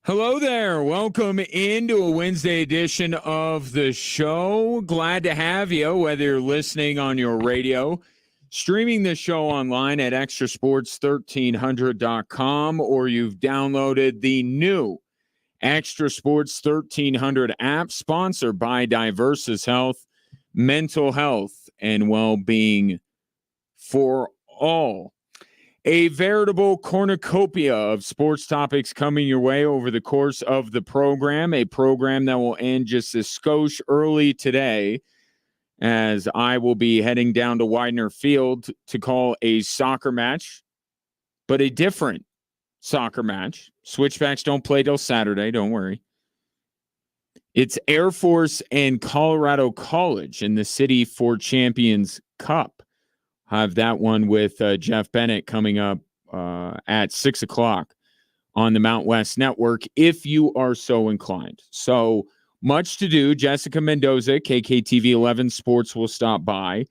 Hello there. Welcome into a Wednesday edition of the show. Glad to have you, whether you're listening on your radio, streaming the show online at extrasports1300.com, or you've downloaded the new Extra Sports 1300 app, sponsored by Diversus Health, mental health and well-being for all. A veritable cornucopia of sports topics coming your way over the course of the program, a program that will end just a skosh early today, as I will be heading down to Widener Field to call a soccer match, but a different soccer match. Switchbacks don't play till Saturday, don't worry. It's Air Force and Colorado College in the City for Champions Cup. Have that one with Jeff Bennett coming up at 6 o'clock on the Mount West Network, if you are so inclined. So much to do. Jessica Mendoza, KKTV 11 Sports, will stop by.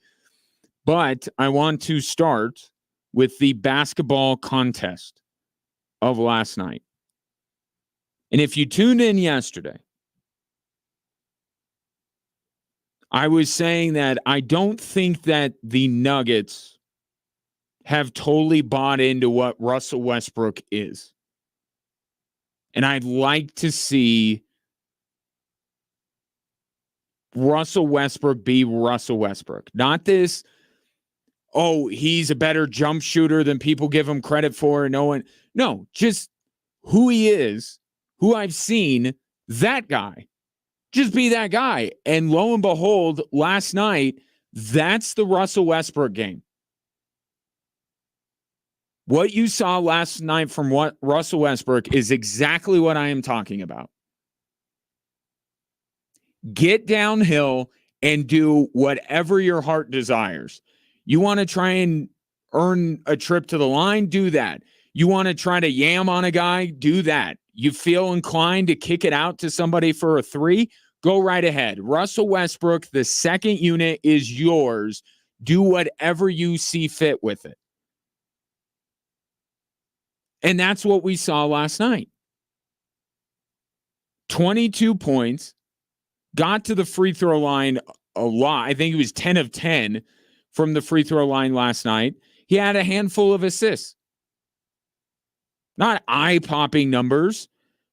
But I want to start with the basketball contest of last night. And if you tuned in yesterday, I was saying that I don't think that the Nuggets have totally bought into what Russell Westbrook is. And I'd like to see Russell Westbrook be Russell Westbrook. Not this, oh, he's a better jump shooter than people give him credit for. No, just who he is, who I've seen, that guy. Just be that guy. And lo and behold, last night, that's the Russell Westbrook game. What you saw last night from what Russell Westbrook is exactly what I am talking about. Get downhill and do whatever your heart desires. You want to try and earn a trip to the line? Do that. You want to try to yam on a guy? Do that. You feel inclined to kick it out to somebody for a three? Go right ahead. Russell Westbrook, the second unit is yours. Do whatever you see fit with it. And that's what we saw last night. 22 points, got to the free throw line a lot. I think he was 10 of 10 from the free throw line last night. He had a handful of assists. Not eye-popping numbers.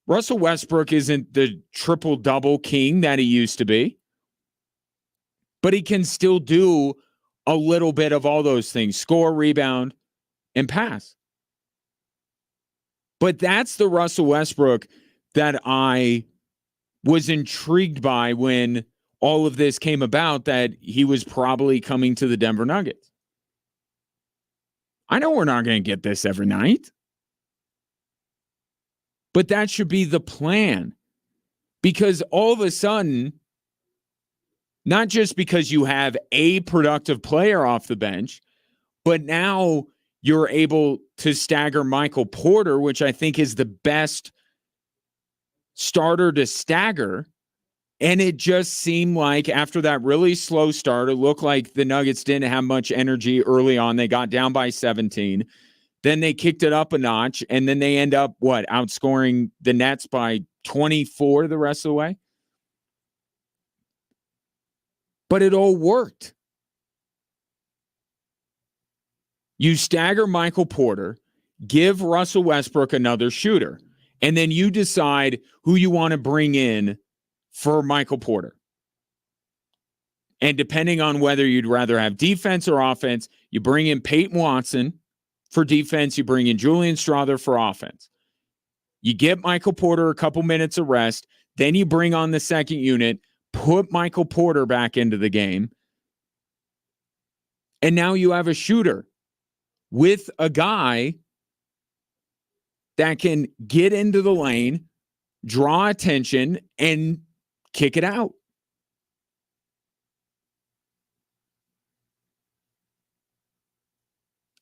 Russell Westbrook isn't the triple-double king that he used to be. But he can still do a little bit of all those things. Score, rebound, and pass. But that's the Russell Westbrook that I was intrigued by when all of this came about, that he was probably coming to the Denver Nuggets. I know we're not going to get this every night. But that should be the plan. Because all of a sudden, not just because you have a productive player off the bench, but now you're able to stagger Michael Porter, which I think is the best starter to stagger. And it just seemed like after that really slow start, it looked like the Nuggets didn't have much energy early on. They got down by 17. Then they kicked it up a notch, and then they end up, outscoring the Nets by 24 the rest of the way? But it all worked. You stagger Michael Porter, give Russell Westbrook another shooter, and then you decide who you want to bring in for Michael Porter. And depending on whether you'd rather have defense or offense, you bring in Peyton Watson. For defense, you bring in Julian Strawther for offense. You get Michael Porter a couple minutes of rest. Then you bring on the second unit, put Michael Porter back into the game. And now you have a shooter with a guy that can get into the lane, draw attention, and kick it out.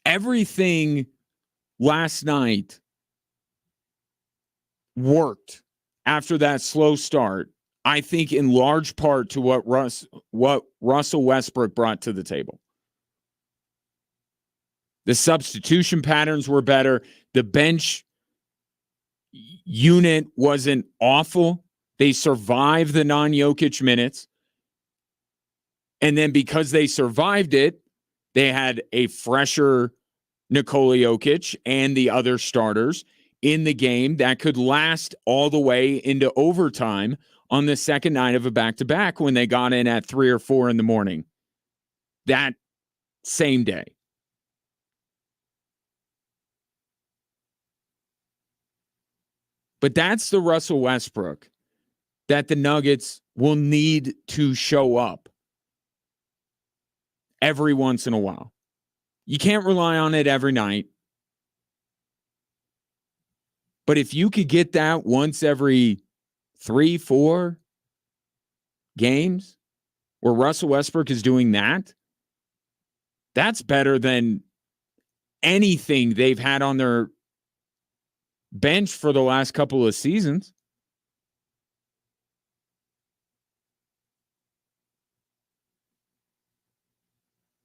Everything last night worked after that slow start, I think in large part to what Russell Westbrook brought to the table. The substitution patterns were better. The bench unit wasn't awful. They survived the non-Jokic minutes. And then because they survived it, they had a fresher Nikola Jokic and the other starters in the game that could last all the way into overtime on the second night of a back-to-back when they got in at 3 or 4 in the morning that same day. But that's the Russell Westbrook that the Nuggets will need to show up every once in a while. You can't rely on it every night. But if you could get that once every 3, 4 games where Russell Westbrook is doing that, that's better than anything they've had on their bench for the last couple of seasons.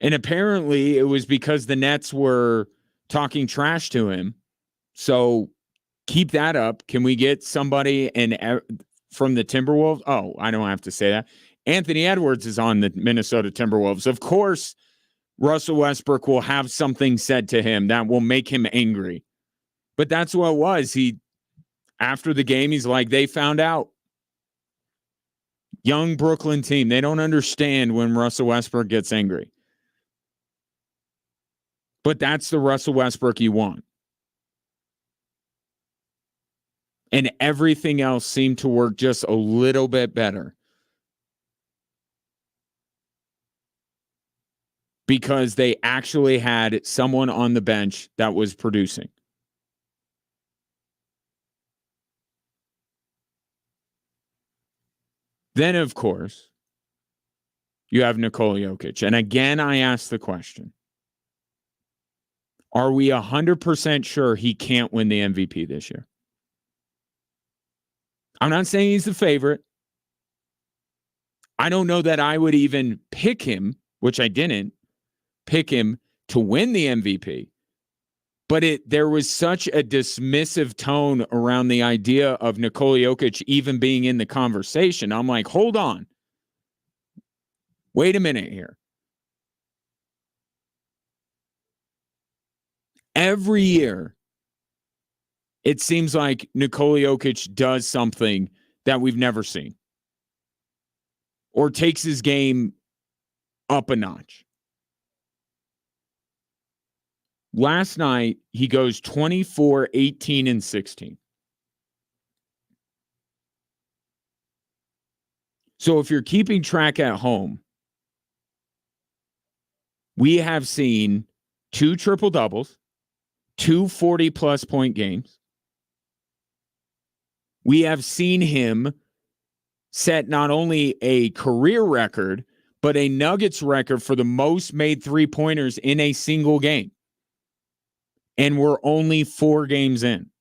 And apparently it was because the Nets were talking trash to him. So keep that up. Can we get somebody from the Timberwolves? Oh, I don't have to say that. Anthony Edwards is on the Minnesota Timberwolves. Of course, Russell Westbrook will have something said to him that will make him angry. But that's what it was. After the game, he's like, they found out. Young Brooklyn team, they don't understand when Russell Westbrook gets angry. But that's the Russell Westbrook you want. And everything else seemed to work just a little bit better. Because they actually had someone on the bench that was producing. Then, of course, you have Nikola Jokic. And again, I ask the question. Are we 100% sure he can't win the MVP this year? I'm not saying he's the favorite. I don't know that I would even pick him, which I didn't, pick him to win the MVP. But there was such a dismissive tone around the idea of Nikola Jokic even being in the conversation. I'm like, hold on. Wait a minute here. Every year, it seems like Nikola Jokic does something that we've never seen or takes his game up a notch. Last night, he goes 24, 18, and 16. So if you're keeping track at home, we have seen 2 triple-doubles, 2 40-plus point games. We have seen him set not only a career record, but a Nuggets record for the most made three-pointers in a single game. And we're only 4 games in.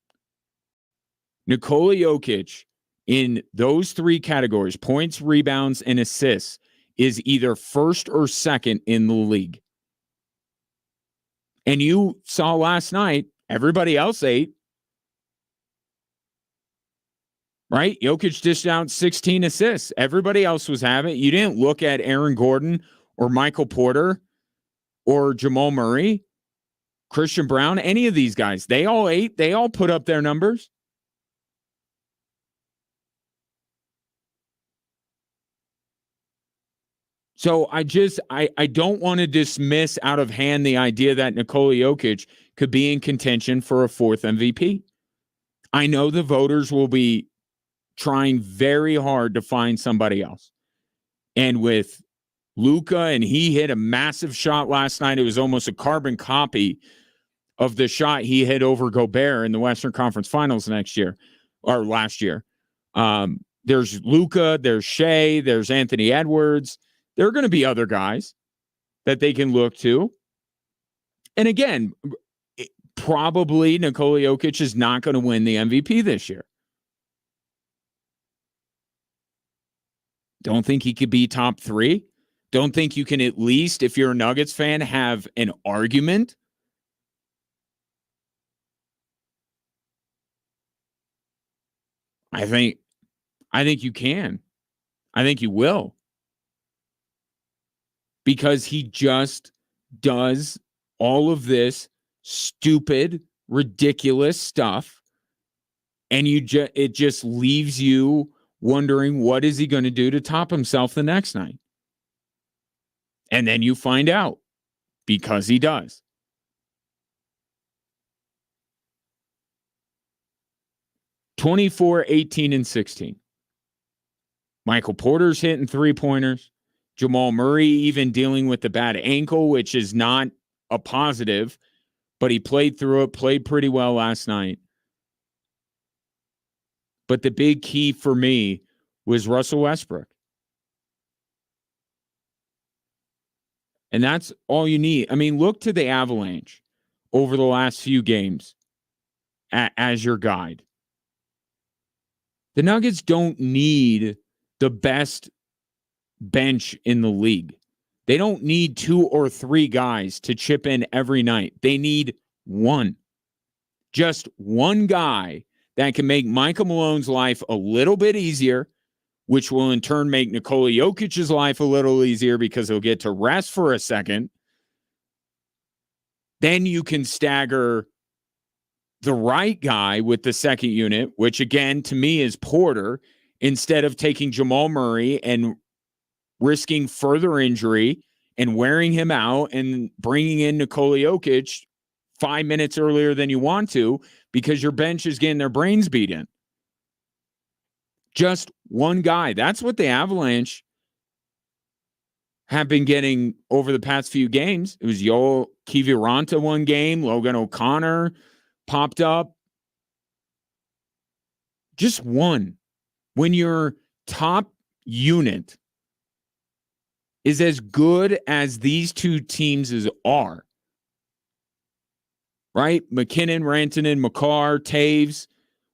Nikola Jokic, in those 3 categories, points, rebounds, and assists, is either first or second in the league. And you saw last night, everybody else ate. Right? Jokic dished out 16 assists. Everybody else was having it. You didn't look at Aaron Gordon or Michael Porter or Jamal Murray, Christian Brown, any of these guys. They all ate. They all put up their numbers. So I don't want to dismiss out of hand the idea that Nikola Jokic could be in contention for a 4th MVP. I know the voters will be trying very hard to find somebody else. And with Luka, and he hit a massive shot last night. It was almost a carbon copy of the shot he hit over Gobert in the Western Conference Finals last year. There's Luka, there's Shea, there's Anthony Edwards. There are going to be other guys that they can look to. And again, probably Nikola Jokic is not going to win the MVP this year. Don't think he could be top 3. Don't think you can at least, if you're a Nuggets fan, have an argument. I think you can. I think you will. Because he just does all of this stupid, ridiculous stuff, and it just leaves you wondering, what is he going to do to top himself the next night? And then you find out, because he does. (24, 18, and 16). Michael Porter's hitting three-pointers. Jamal Murray even dealing with the bad ankle, which is not a positive, but he played through it, played pretty well last night. But the big key for me was Russell Westbrook. And that's all you need. I mean, look to the Avalanche over the last few games as your guide. The Nuggets don't need the best bench in the league. They don't need 2 or 3 guys to chip in every night. They need one. Just one guy that can make Michael Malone's life a little bit easier, which will in turn make Nikola Jokic's life a little easier because he'll get to rest for a second. Then you can stagger the right guy with the second unit, which again, to me, is Porter, instead of taking Jamal Murray and risking further injury and wearing him out and bringing in Nikola Jokic 5 minutes earlier than you want to because your bench is getting their brains beat in. Just one guy. That's what the Avalanche have been getting over the past few games. It was Yoel Kiviranta one game. Logan O'Connor popped up. Just one. When your top unit is as good as these two teams are, right? McKinnon, Rantanen, Makar, Taves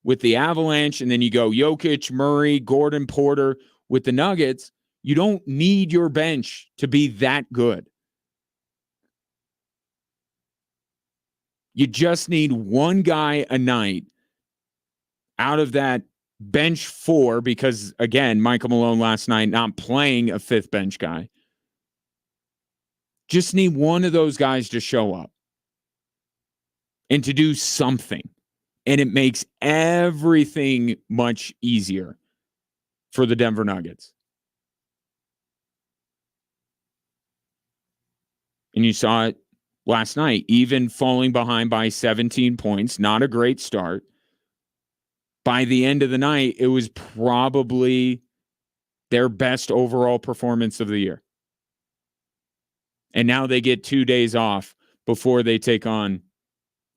with the Avalanche, and then you go Jokic, Murray, Gordon, Porter with the Nuggets. You don't need your bench to be that good. You just need one guy a night out of that bench 4, because, again, Michael Malone last night not playing a 5th bench guy. Just need one of those guys to show up and to do something. And it makes everything much easier for the Denver Nuggets. And you saw it last night, even falling behind by 17 points, not a great start. By the end of the night, it was probably their best overall performance of the year. And now they get 2 days off before they take on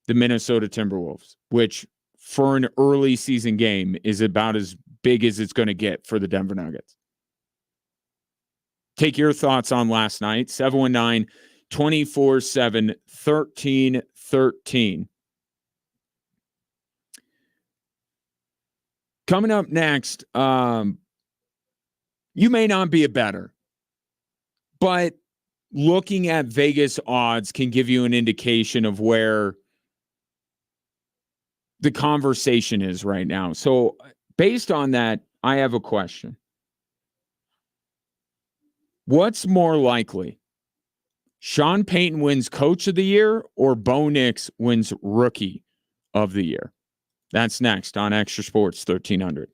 the Minnesota Timberwolves, which for an early season game is about as big as it's going to get for the Denver Nuggets. Take your thoughts on last night. 719-247-1313. Coming up next, you may not be a bettor, but looking at Vegas odds can give you an indication of where the conversation is right now. So based on that, I have a question. What's more likely? Sean Payton wins Coach of the Year or Bo Nix wins Rookie of the Year? That's next on Extra Sports 1300.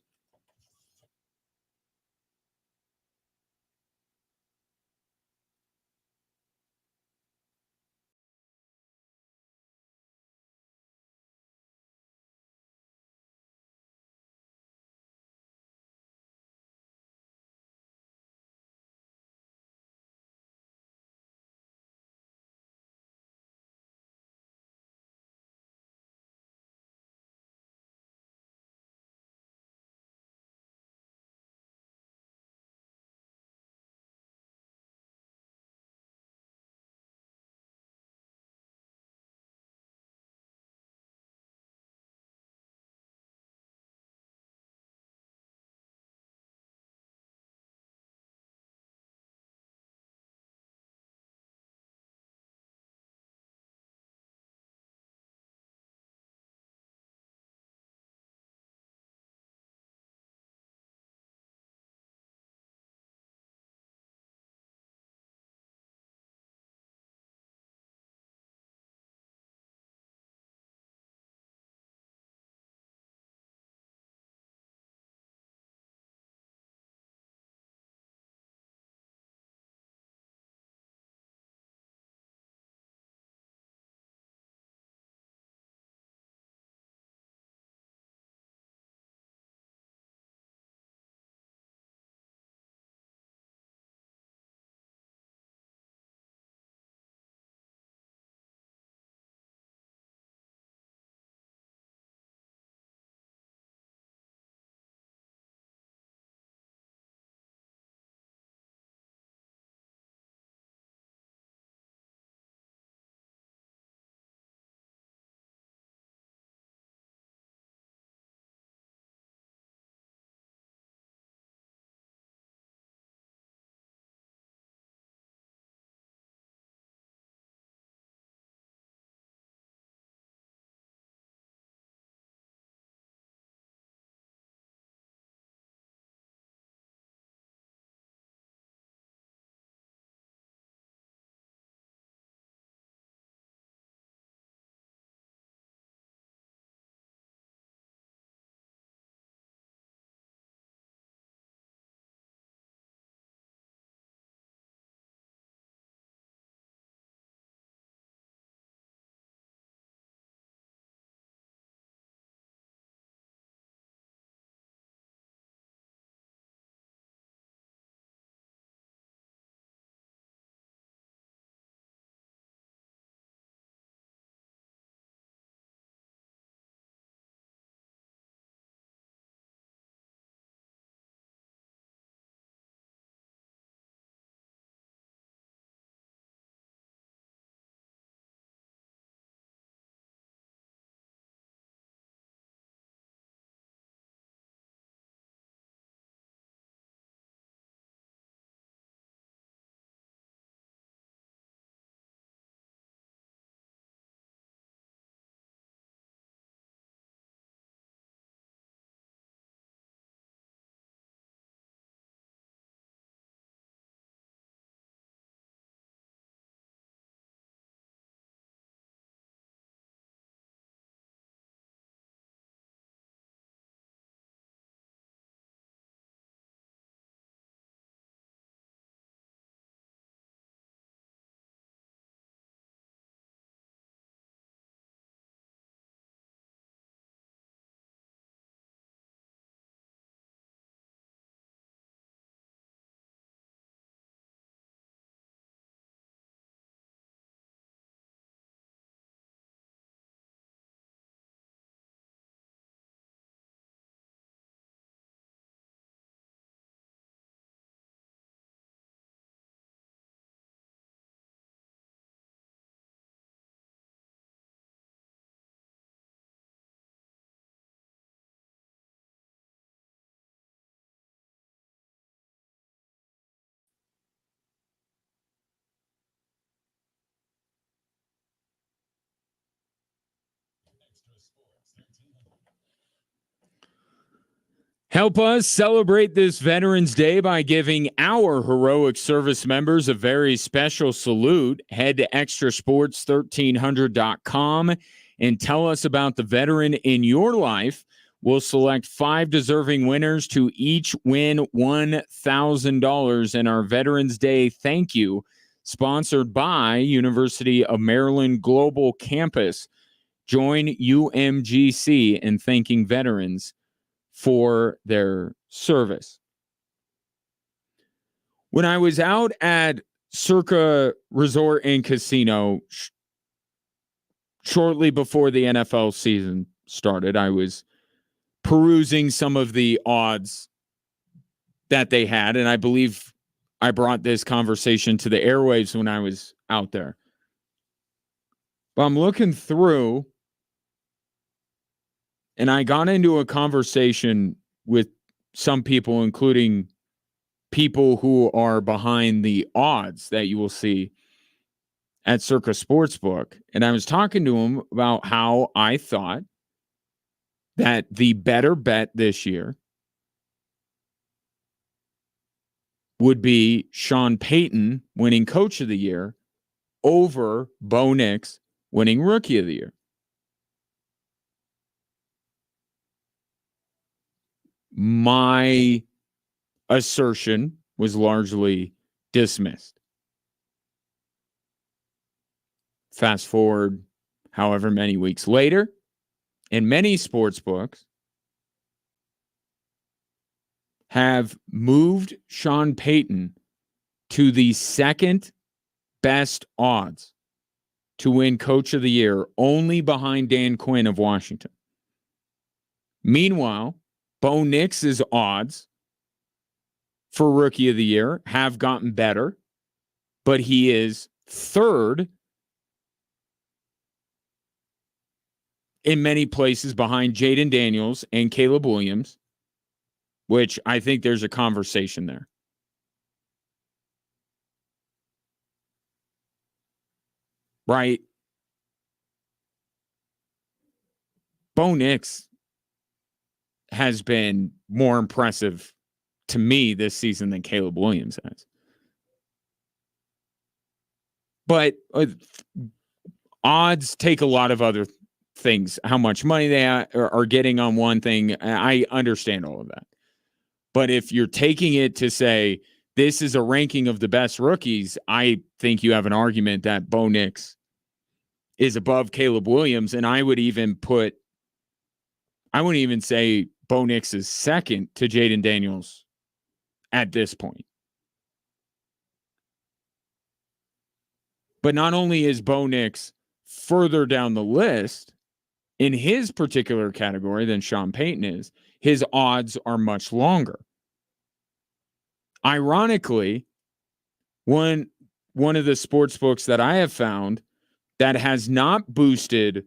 Help us celebrate this Veterans Day by giving our heroic service members a very special salute. Head to extrasports1300.com and tell us about the veteran in your life. We'll select 5 deserving winners to each win $1,000 in our Veterans Day thank you, sponsored by University of Maryland Global Campus. Join UMGC in thanking veterans for their service. When I was out at Circa Resort and Casino shortly before the NFL season started, I was perusing some of the odds that they had, and I believe I brought this conversation to the airwaves when I was out there. But I'm looking through, and I got into a conversation with some people, including people who are behind the odds that you will see at Circa Sportsbook. And I was talking to them about how I thought that the better bet this year would be Sean Payton winning Coach of the Year over Bo Nix winning Rookie of the Year. My assertion was largely dismissed. Fast forward however many weeks later, and many sports books have moved Sean Payton to the second best odds to win Coach of the Year, only behind Dan Quinn of Washington. Meanwhile, Bo Nix's odds for Rookie of the Year have gotten better, but he is third in many places behind Jaden Daniels and Caleb Williams, which I think there's a conversation there. Right? Bo Nix has been more impressive to me this season than Caleb Williams has. But odds take a lot of other things. How much money they are getting on one thing, I understand all of that. But if you're taking it to say this is a ranking of the best rookies, I think you have an argument that Bo Nix is above Caleb Williams, and I wouldn't even say Bo Nix is second to Jaden Daniels at this point. But not only is Bo Nix further down the list in his particular category than Sean Payton is, his odds are much longer. Ironically, one of the sports books that I have found that has not boosted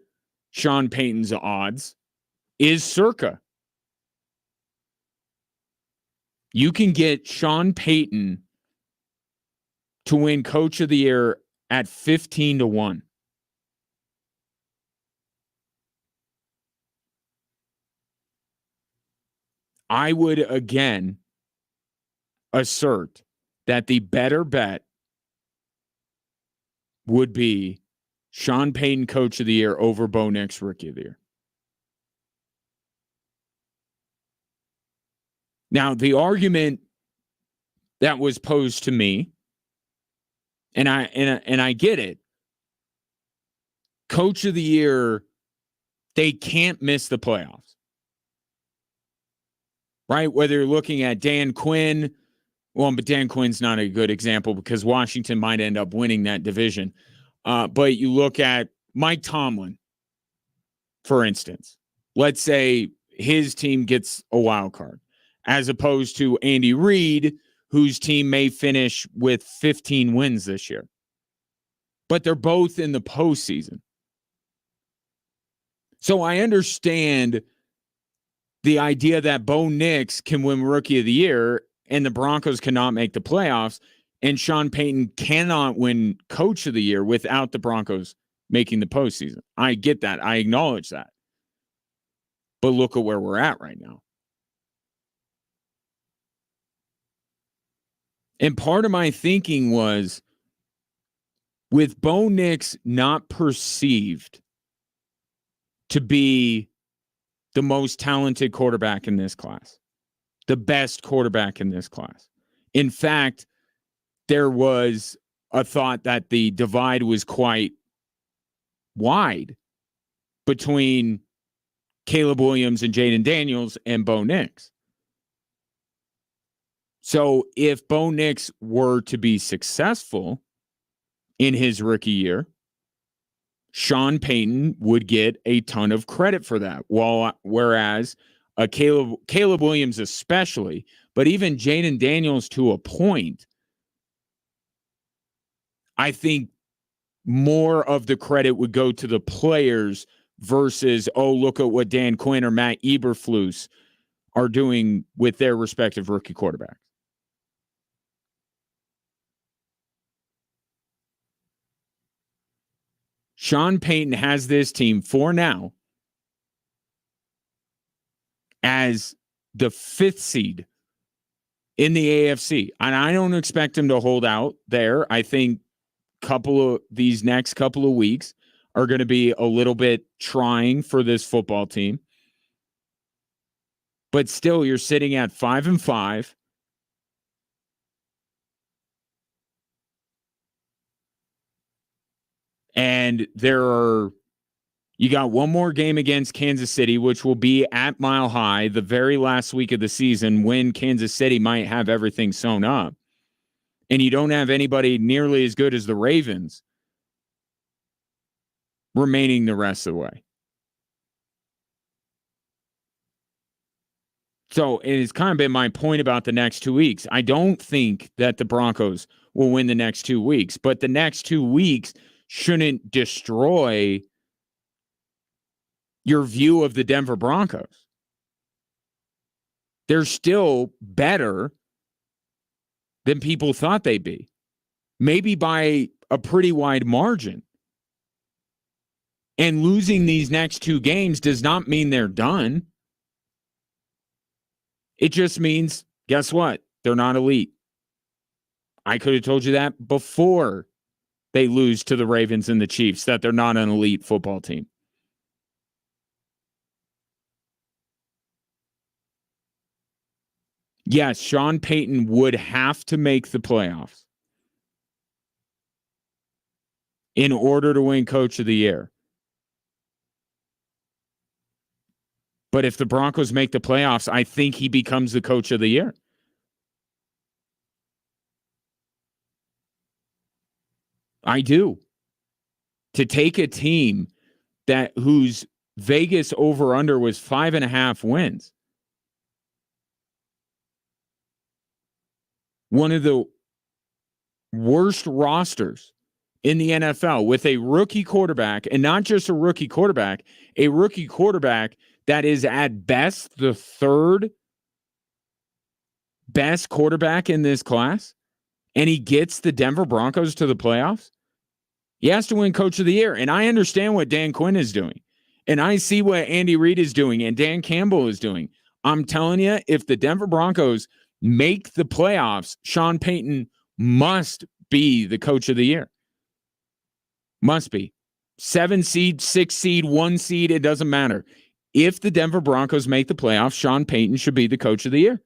Sean Payton's odds is Circa. You can get Sean Payton to win Coach of the Year at 15-1. I would again assert that the better bet would be Sean Payton Coach of the Year over Bo Nix Rookie of the Year. Now, the argument that was posed to me, and I get it. Coach of the Year, they can't miss the playoffs. Right? Whether you're looking at Dan Quinn, well, but Dan Quinn's not a good example because Washington might end up winning that division. But you look at Mike Tomlin, for instance. Let's say his team gets a wild card, as opposed to Andy Reid, whose team may finish with 15 wins this year. But they're both in the postseason. So I understand the idea that Bo Nix can win Rookie of the Year and the Broncos cannot make the playoffs, and Sean Payton cannot win Coach of the Year without the Broncos making the postseason. I get that. I acknowledge that. But look at where we're at right now. And part of my thinking was, with Bo Nix not perceived to be the most talented quarterback in this class, the best quarterback in this class. In fact, there was a thought that the divide was quite wide between Caleb Williams and Jaden Daniels and Bo Nix. So if Bo Nix were to be successful in his rookie year, Sean Payton would get a ton of credit for that. Whereas Caleb Williams especially, but even Jaden Daniels to a point, I think more of the credit would go to the players versus, oh, look at what Dan Quinn or Matt Eberflus are doing with their respective rookie quarterbacks. Sean Payton has this team for now as the 5th seed in the AFC. And I don't expect him to hold out there. I think these next couple of weeks are going to be a little bit trying for this football team. But still, you're sitting at 5-5. And you got one more game against Kansas City, which will be at Mile High the very last week of the season, when Kansas City might have everything sewn up. And you don't have anybody nearly as good as the Ravens remaining the rest of the way. So it's kind of been my point about the next 2 weeks. I don't think that the Broncos will win the next 2 weeks, but the next 2 weeks shouldn't destroy your view of the Denver Broncos. They're still better than people thought they'd be, maybe by a pretty wide margin. And losing these next 2 games does not mean they're done. It just means, guess what? They're not elite. I could have told you that before they lose to the Ravens and the Chiefs, that they're not an elite football team. Yes, Sean Payton would have to make the playoffs in order to win Coach of the Year. But if the Broncos make the playoffs, I think he becomes the Coach of the Year. I do. To take a team whose Vegas over-under was 5.5 wins, one of the worst rosters in the NFL, with a rookie quarterback, and not just a rookie quarterback that is at best the 3rd best quarterback in this class, and he gets the Denver Broncos to the playoffs. He has to win Coach of the Year. And I understand what Dan Quinn is doing. And I see what Andy Reid is doing and Dan Campbell is doing. I'm telling you, if the Denver Broncos make the playoffs, Sean Payton must be the Coach of the Year. Must be. 7 seed, 6 seed, 1 seed, it doesn't matter. If the Denver Broncos make the playoffs, Sean Payton should be the Coach of the Year.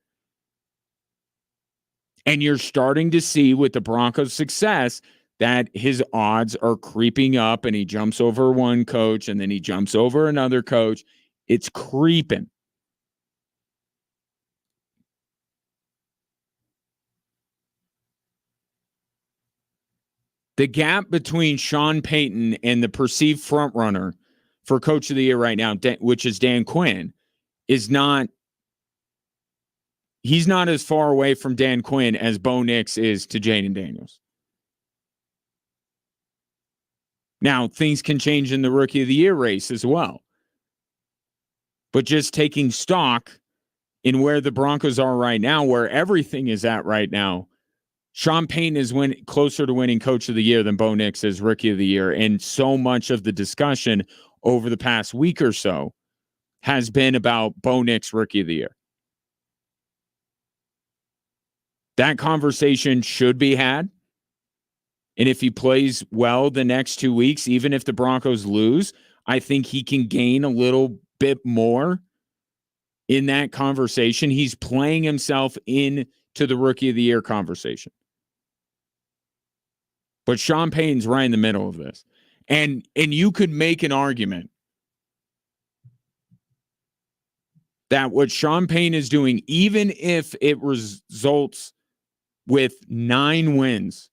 And you're starting to see with the Broncos' success that his odds are creeping up, and he jumps over one coach and then he jumps over another coach. It's creeping. The gap between Sean Payton and the perceived frontrunner for Coach of the Year right now, which is Dan Quinn, is not. He's not as far away from Dan Quinn as Bo Nix is to Jaden Daniels. Now, things can change in the Rookie of the Year race as well. But just taking stock in where the Broncos are right now, where everything is at right now, Sean Payton is closer to winning Coach of the Year than Bo Nix is Rookie of the Year. And so much of the discussion over the past week or so has been about Bo Nix Rookie of the Year. That conversation should be had. And if he plays well the next 2 weeks, even if the Broncos lose, I think he can gain a little bit more in that conversation. He's playing himself into the Rookie of the Year conversation. But Sean Payton's right in the middle of this. And you could make an argument that what Sean Payton is doing, even if it results with 9 wins,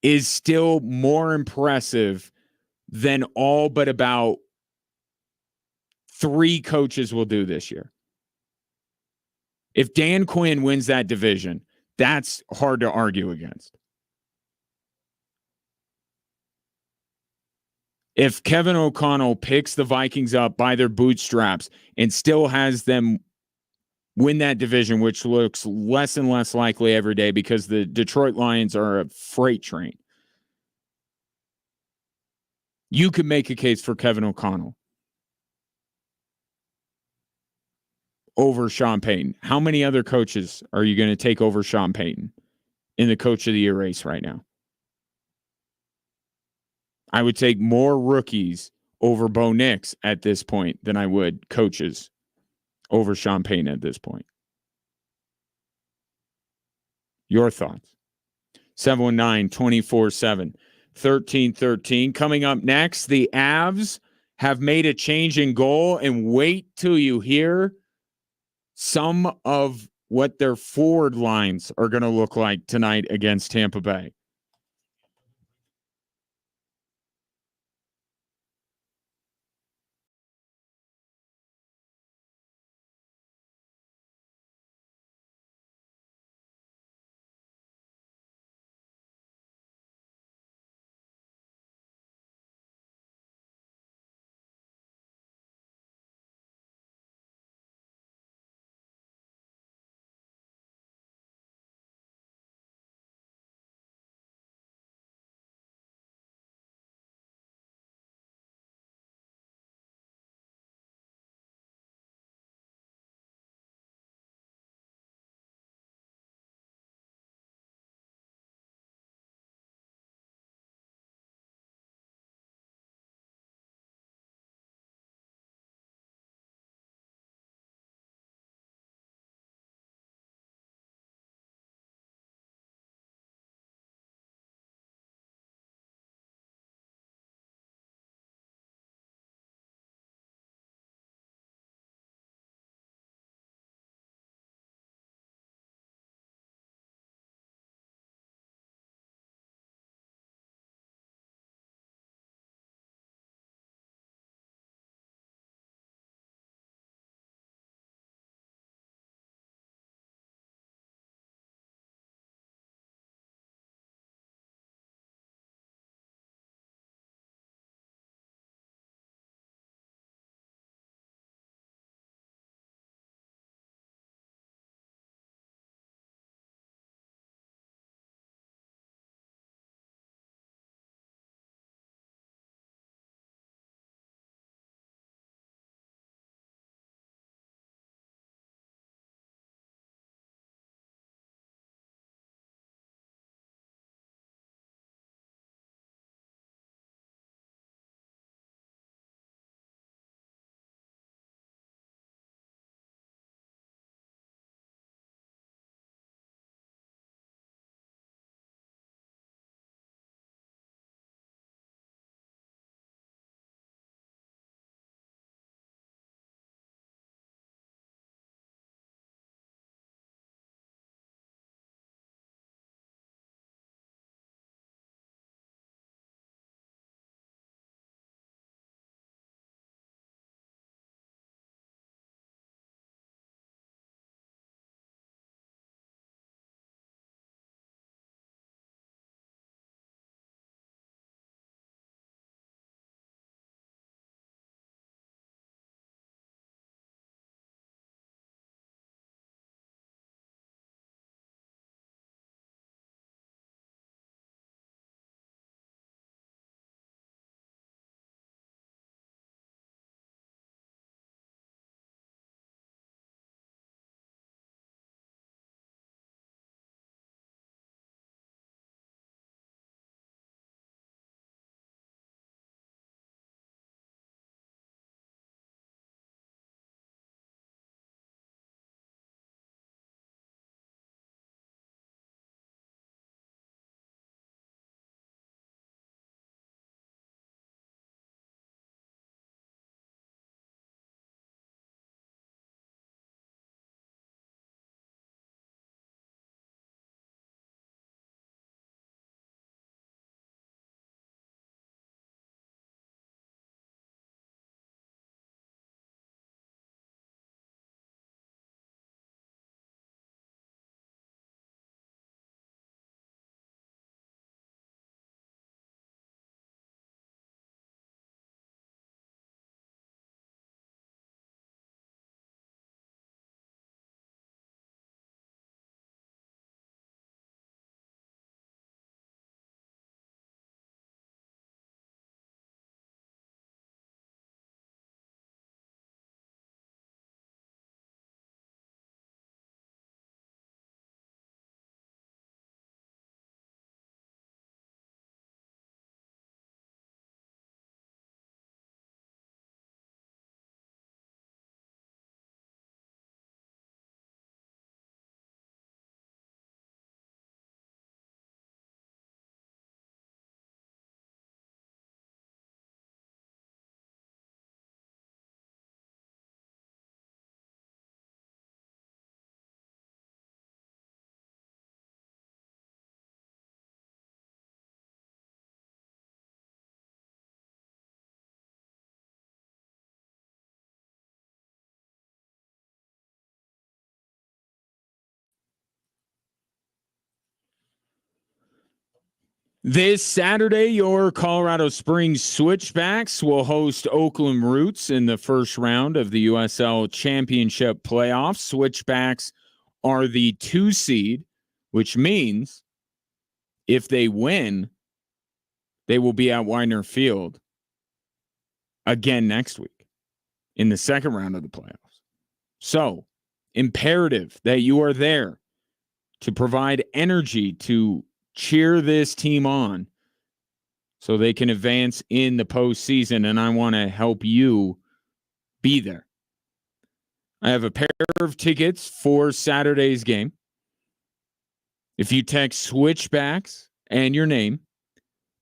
is still more impressive than all but about 3 coaches will do this year. If Dan Quinn wins that division, that's hard to argue against. If Kevin O'Connell picks the Vikings up by their bootstraps and still has them win that division, which looks less and less likely every day because the Detroit Lions are a freight train, you could make a case for Kevin O'Connell over Sean Payton. How many other coaches are you going to take over Sean Payton in the Coach of the Year race right now? I would take more rookies over Bo Nix at this point than I would coaches over Sean Payton at this point. Your thoughts? 719-247-1313. Coming up next, the Avs have made a change in goal, and wait till you hear some of what their forward lines are going to look like tonight against Tampa Bay. This Saturday, your Colorado Springs Switchbacks will host Oakland Roots in the first round of the USL Championship playoffs. Switchbacks are the 2 seed, which means if they win, they will be at Widener Field again next week in the second round of the playoffs. So, imperative that you are there to provide energy to cheer this team on so they can advance in the postseason, and I want to help you be there. I have a pair of tickets for Saturday's game. If you text Switchbacks and your name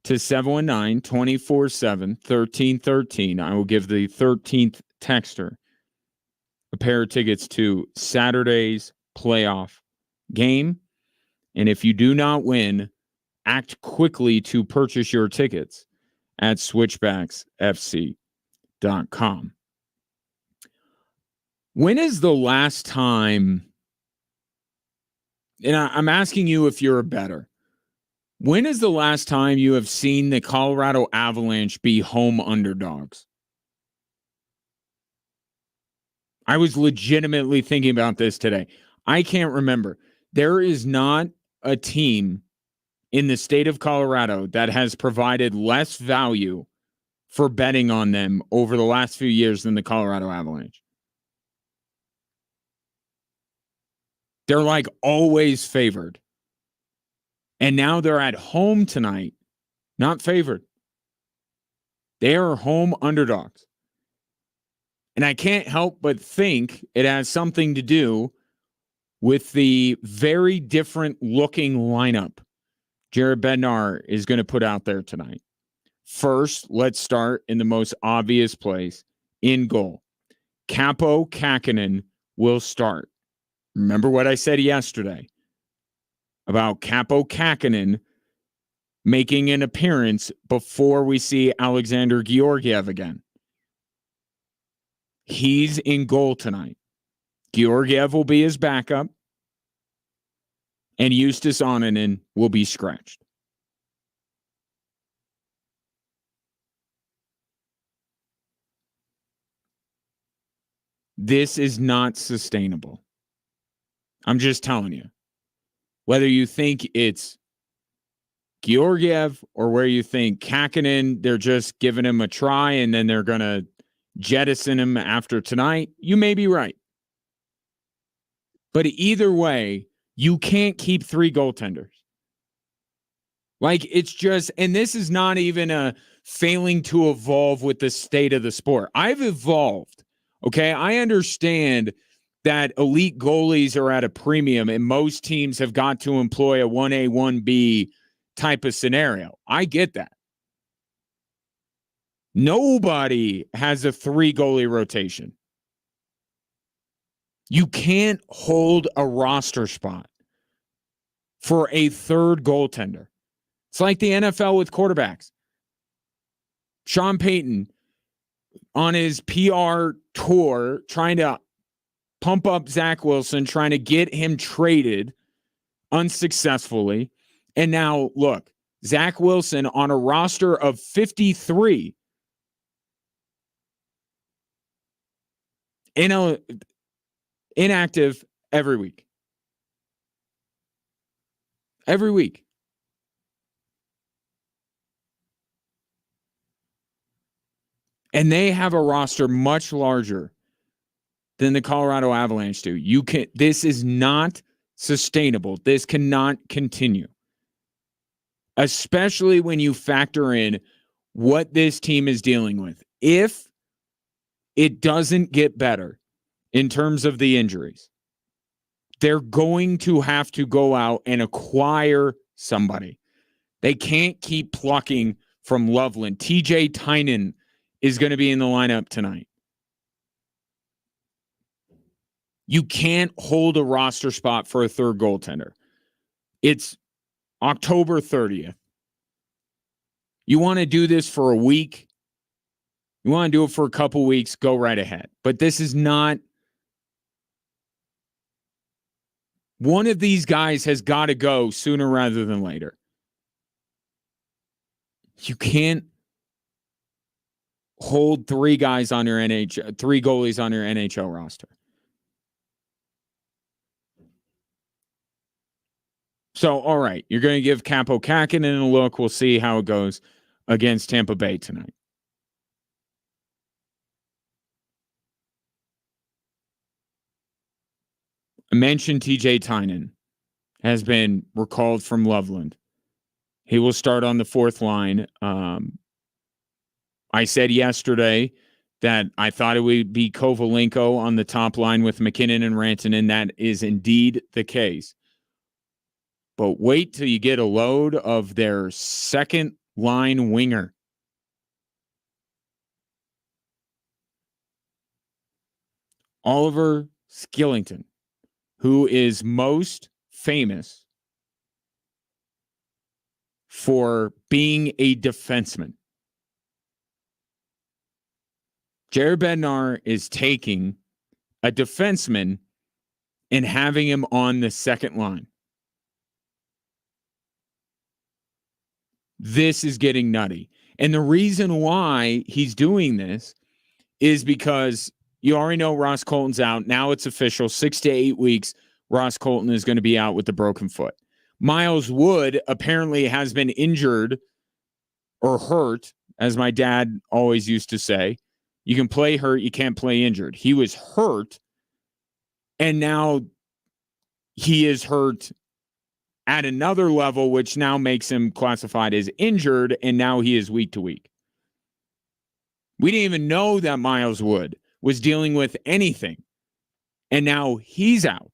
to 719-247-1313, I will give the 13th texter a pair of tickets to Saturday's playoff game. And if you do not win, act quickly to purchase your tickets at switchbacksfc.com. When is the last time, and I'm asking you if you're a bettor, when is the last time you have seen the Colorado Avalanche be home underdogs? I was legitimately thinking about this today. I can't remember. There is not a team in the state of Colorado that has provided less value for betting on them over the last few years than the Colorado Avalanche. They're like always favored. And now they're at home tonight, not favored. They are home underdogs. And I can't help but think it has something to do with the very different looking lineup Jared Bednar is going to put out there tonight. First, let's start in the most obvious place, in goal. Kaapo Kähkönen will start. Remember what I said yesterday about Kaapo Kähkönen making an appearance before we see Alexander Georgiev again. He's in goal tonight. Georgiev will be his backup, and Justus Onninen will be scratched. This is not sustainable. I'm just telling you. Whether you think it's Georgiev or where you think Kähkönen, they're just giving him a try and then they're going to jettison him after tonight, you may be right. But either way, you can't keep 3 goaltenders. Like, it's just, and this is not even a failing to evolve with the state of the sport. I've evolved. Okay. I understand that elite goalies are at a premium and most teams have got to employ a 1A, 1B type of scenario. I get that. Nobody has a 3 goalie rotation. You can't hold a roster spot for a 3rd goaltender. It's like the NFL with quarterbacks. Sean Payton on his PR tour trying to pump up Zach Wilson, trying to get him traded unsuccessfully. And now, look, Zach Wilson on a roster of 53 inactive every week. Every week. And they have a roster much larger than the Colorado Avalanche do. This is not sustainable. This cannot continue. Especially when you factor in what this team is dealing with. If it doesn't get better in terms of the injuries, they're going to have to go out and acquire somebody. They can't keep plucking from Loveland. TJ Tynan is going to be in the lineup tonight. You can't hold a roster spot for a 3rd goaltender. It's October 30th. You want to do this for a week? You want to do it for a couple weeks? Go right ahead. But this is not. One of these guys has got to go sooner rather than later. You can't hold three goalies on your NHL roster. So, all right, you're going to give Kaapo Kähkönen a look. We'll see how it goes against Tampa Bay tonight. I mentioned TJ Tynan has been recalled from Loveland. He will start on the fourth line. I said yesterday that I thought it would be Kovalenko on the top line with McKinnon and Rantanen. That is indeed the case. But wait till you get a load of their second line winger. Oliver Skillington, who is most famous for being a defenseman. Jared Bednar is taking a defenseman and having him on the second line. This is getting nutty. And the reason why he's doing this is because you already know Ross Colton's out. Now it's official. 6 to 8 weeks, Ross Colton is going to be out with the broken foot. Miles Wood apparently has been injured or hurt, as my dad always used to say. You can play hurt, you can't play injured. He was hurt, and now he is hurt at another level, which now makes him classified as injured, and now he is week to week. We didn't even know that Miles Wood was dealing with anything, and now he's out.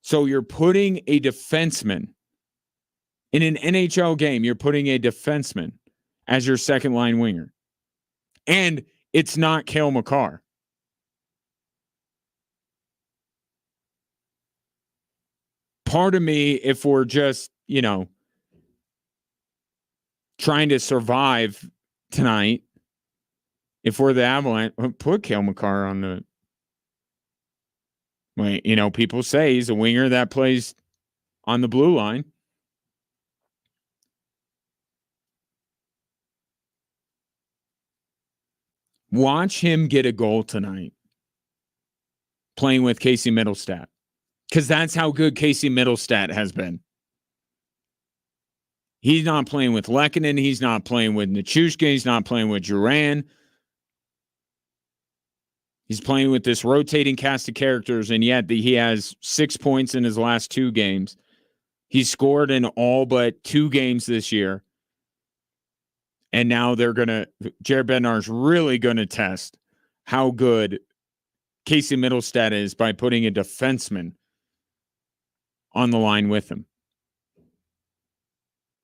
So you're putting a defenseman in an NHL game. You're putting a defenseman as your second line winger, and it's not Cale Makar. Part of me, if we're just, trying to survive tonight, if we're the Avalanche, put Cale Makar on the. People say he's a winger that plays on the blue line. Watch him get a goal tonight playing with Casey Middlestat, because that's how good Casey Middlestat has been. He's not playing with Lehkonen. He's not playing with Nichushkin. He's not playing with Duran. He's playing with this rotating cast of characters, and yet he has 6 points in his last 2 games. He's scored in all but 2 games this year. And now Jared Bednar's really going to test how good Casey Middlestat is by putting a defenseman on the line with him.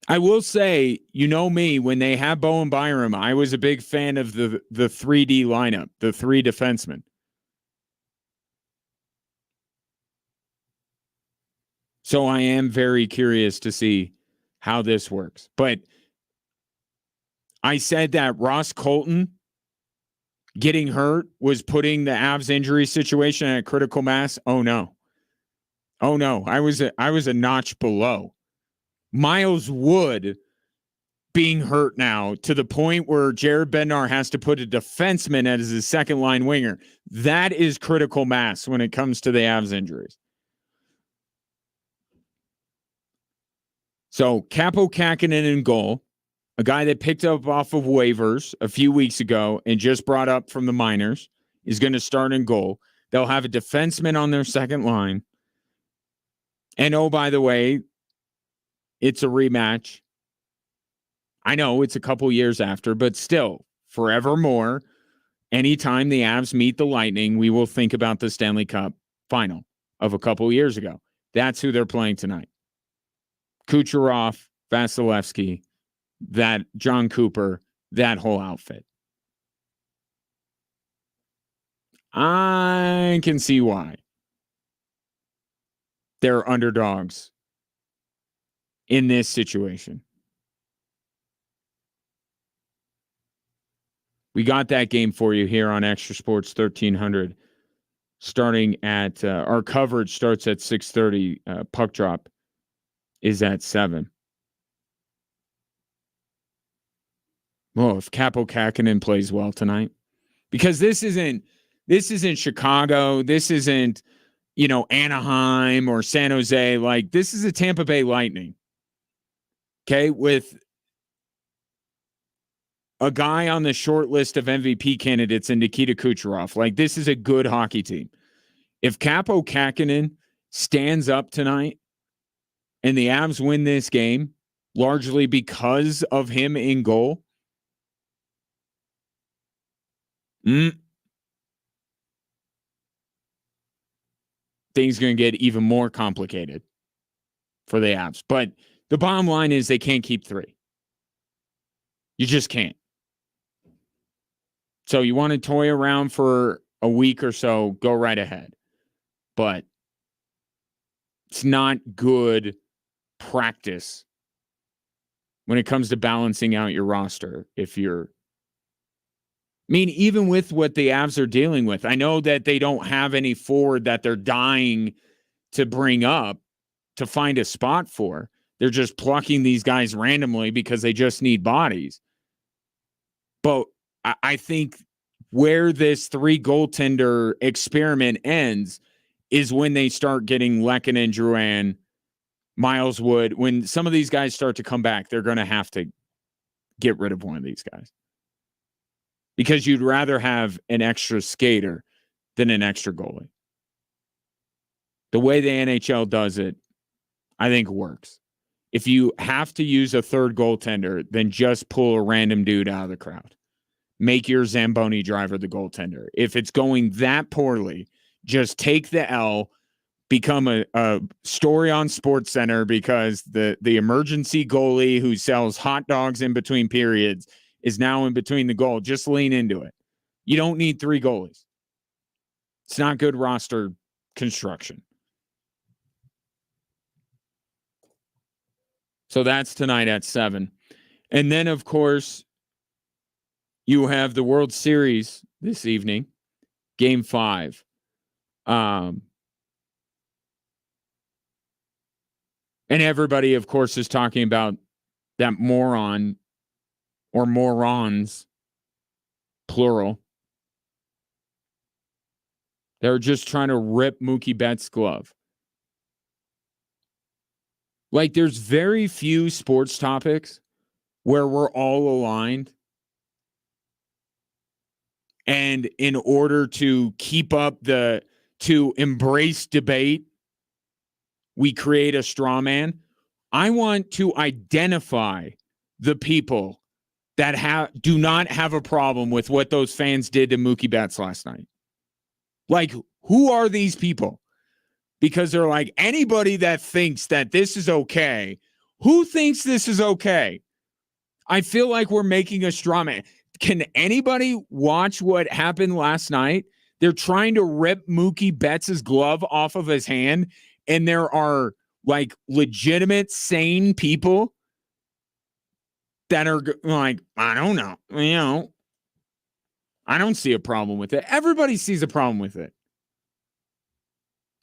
I will say, me, when they have Bowen Byram, I was a big fan of the 3D lineup, the 3 defensemen. So I am very curious to see how this works. But I said that Ross Colton getting hurt was putting the Avs injury situation at critical mass. Oh no. I was a notch below. Miles Wood being hurt now to the point where Jared Bednar has to put a defenseman as his second line winger. That is critical mass when it comes to the Avs injuries. So Kaapo Kähkönen in goal, a guy that picked up off of waivers a few weeks ago and just brought up from the minors, is going to start in goal. They'll have a defenseman on their second line. And oh, by the way, it's a rematch. I know it's a couple years after, but still, forevermore, anytime the Avs meet the Lightning, we will think about the Stanley Cup final of a couple years ago. That's who they're playing tonight. Kucherov, Vasilevsky, that John Cooper, that whole outfit. I can see why they're underdogs in this situation. We got that game for you here on Extra Sports 1300. Starting at our coverage starts at 6:30. Puck drop is at 7. Well, if Capo Kakinen plays well tonight, because this isn't Chicago, this isn't, Anaheim or San Jose. Like, this is a Tampa Bay Lightning. Okay, with a guy on the short list of MVP candidates in Nikita Kucherov. Like, this is a good hockey team. If Capo Kakinen stands up tonight and the Avs win this game, largely because of him in goal, things are going to get even more complicated for the Avs. But the bottom line is they can't keep 3. You just can't. So you want to toy around for a week or so, go right ahead. But it's not good practice when it comes to balancing out your roster. Even with what the Avs are dealing with, I know that they don't have any forward that they're dying to bring up to find a spot for. They're just plucking these guys randomly because they just need bodies. But I think where this 3 goaltender experiment ends is when they start getting Lehkonen, Drouin, Miles Wood. When some of these guys start to come back, they're going to have to get rid of one of these guys. Because you'd rather have an extra skater than an extra goalie. The way the NHL does it, I think works. If you have to use a third goaltender, then just pull a random dude out of the crowd. Make your Zamboni driver the goaltender. If it's going that poorly, just take the L, become a story on SportsCenter because the emergency goalie who sells hot dogs in between periods is now in between the goal. Just lean into it. You don't need 3 goalies. It's not good roster construction. So that's tonight at 7. And then, of course, you have the World Series this evening, Game 5. And everybody, of course, is talking about that moron or morons, plural. They're just trying to rip Mookie Betts' glove. Like, there's very few sports topics where we're all aligned. And in order to keep up to embrace debate, we create a straw man. I want to identify the people that do not have a problem with what those fans did to Mookie Betts last night. Like, who are these people? Because they're like, anybody that thinks that this is okay, who thinks this is okay? I feel like we're making a straw man. Can anybody watch what happened last night? They're trying to rip Mookie Betts' glove off of his hand, and there are like legitimate, sane people that are like, I don't know. I don't see a problem with it. Everybody sees a problem with it.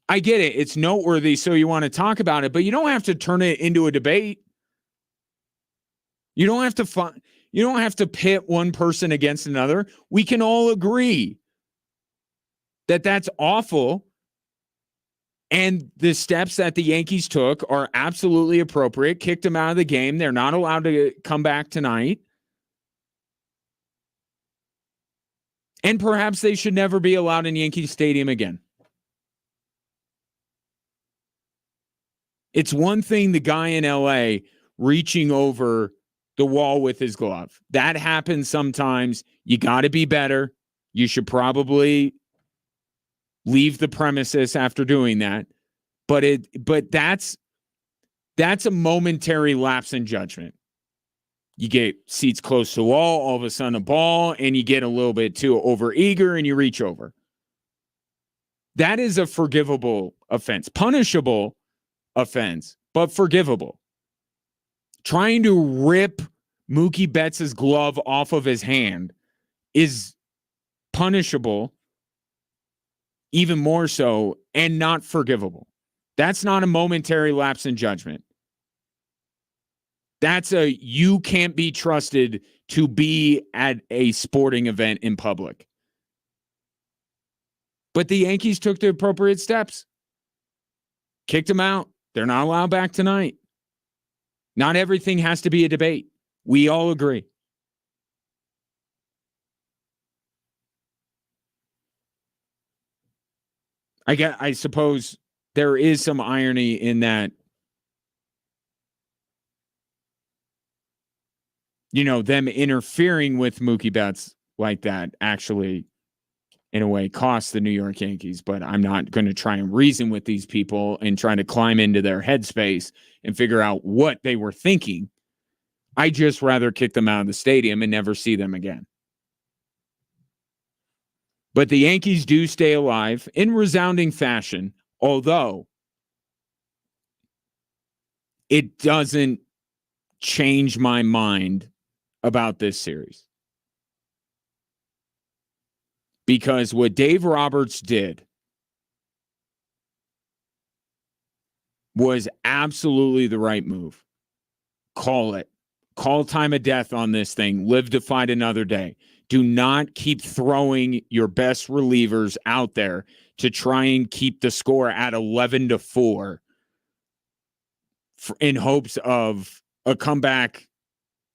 I get it. It's noteworthy, so you want to talk about it, but you don't have to turn it into a debate. You don't have to pit one person against another. We can all agree that that's awful. And the steps that the Yankees took are absolutely appropriate. Kicked them out of the game. They're not allowed to come back tonight. And perhaps they should never be allowed in Yankee Stadium again. It's one thing, the guy in LA reaching over the wall with his glove. That happens sometimes. You got to be better. You should probably leave the premises after doing that. But that's a momentary lapse in judgment. You get seats close to the wall, all of a sudden a ball, and you get a little bit too overeager and you reach over. That is a forgivable offense. Punishable offense, but forgivable. Trying to rip Mookie Betts' glove off of his hand is punishable, even more so, and not forgivable. That's not a momentary lapse in judgment. You can't be trusted to be at a sporting event in public. But the Yankees took the appropriate steps. Kicked them out. They're not allowed back tonight. Not everything has to be a debate. We all agree. I suppose there is some irony in that, them interfering with Mookie Betts like that actually, in a way, cost the New York Yankees. But I'm not going to try and reason with these people and try to climb into their headspace and figure out what they were thinking. I just rather kick them out of the stadium and never see them again. But the Yankees do stay alive in resounding fashion, although it doesn't change my mind about this series. Because what Dave Roberts did was absolutely the right move. Call it. Call time of death on this thing. Live to fight another day. Do not keep throwing your best relievers out there to try and keep the score at 11-4 in hopes of a comeback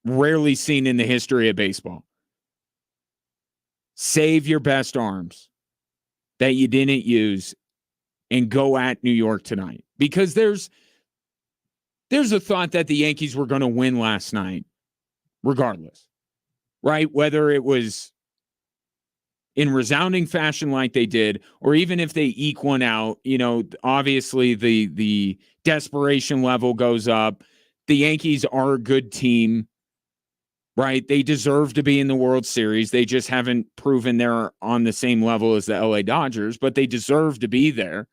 rarely seen in the history of baseball. Save your best arms that you didn't use and go at New York tonight. Because there's a thought that the Yankees were going to win last night, regardless, right? Whether it was in resounding fashion like they did, or even if they eke one out, obviously the desperation level goes up. The Yankees are a good team, right? They deserve to be in the World Series. They just haven't proven they're on the same level as the LA Dodgers, but they deserve to be there.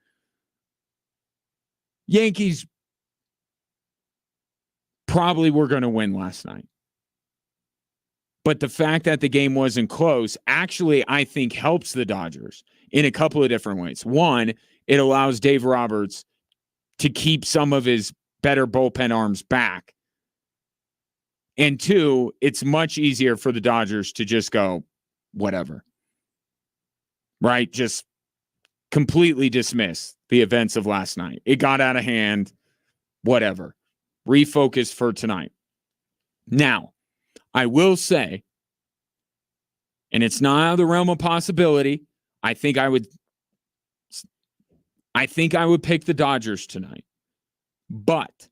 Yankees probably were going to win last night. But the fact that the game wasn't close actually, I think, helps the Dodgers in a couple of different ways. One, it allows Dave Roberts to keep some of his better bullpen arms back. And two, it's much easier for the Dodgers to just go, whatever. Right? Just completely dismiss the events of last night. It got out of hand. Whatever. Refocus for tonight. Now, I will say, and it's not out of the realm of possibility, I think I would pick the Dodgers tonight. But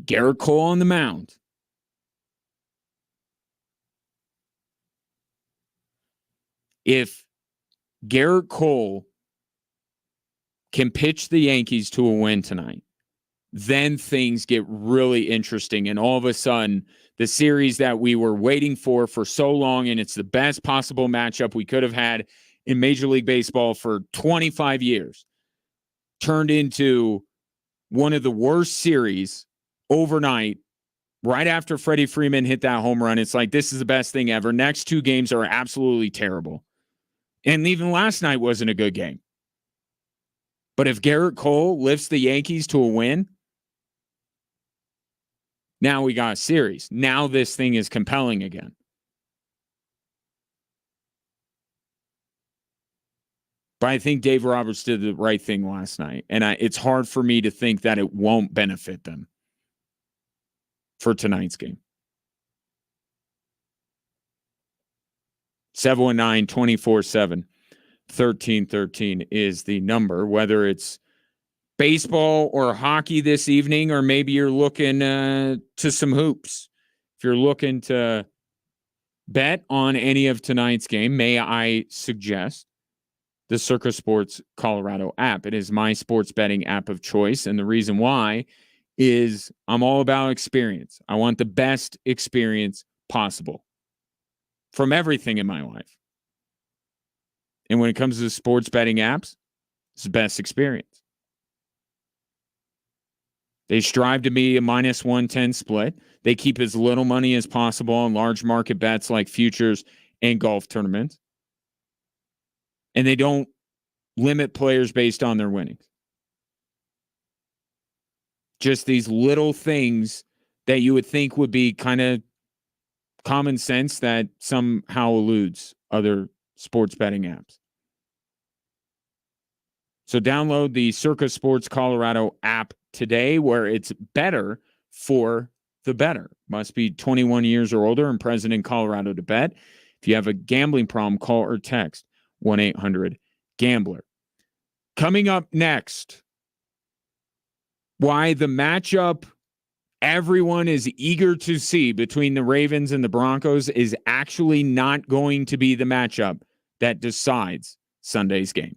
Garrett Cole on the mound. If Garrett Cole can pitch the Yankees to a win tonight, then things get really interesting. And all of a sudden, the series that we were waiting for so long, and it's the best possible matchup we could have had in Major League Baseball for 25 years, turned into one of the worst series overnight. Right after Freddie Freeman hit that home run, it's like, this is the best thing ever. Next two games are absolutely terrible. And even last night wasn't a good game. But if Garrett Cole lifts the Yankees to a win, now we got a series. Now this thing is compelling again. But I think Dave Roberts did the right thing last night. And it's hard for me to think that it won't benefit them for tonight's game. 719-247-1313 is the number, whether it's baseball or hockey this evening, or maybe you're looking to some hoops. If you're looking to bet on any of tonight's game, may I suggest the Circa Sports Colorado app. It is my sports betting app of choice, and the reason why is I'm all about experience. I want the best experience possible from everything in my life. And when it comes to sports betting apps, it's the best experience. They strive to be a minus 110 split. They keep as little money as possible on large market bets like futures and golf tournaments. And they don't limit players based on their winnings. Just these little things that you would think would be kind of common sense that somehow eludes other sports betting apps. So download the Circa Sports Colorado app today, where it's better for the better. Must be 21 years or older and present in Colorado to bet. If you have a gambling problem, call or text 1-800-GAMBLER. Coming up next, why the matchup everyone is eager to see between the Ravens and the Broncos is actually not going to be the matchup that decides Sunday's game.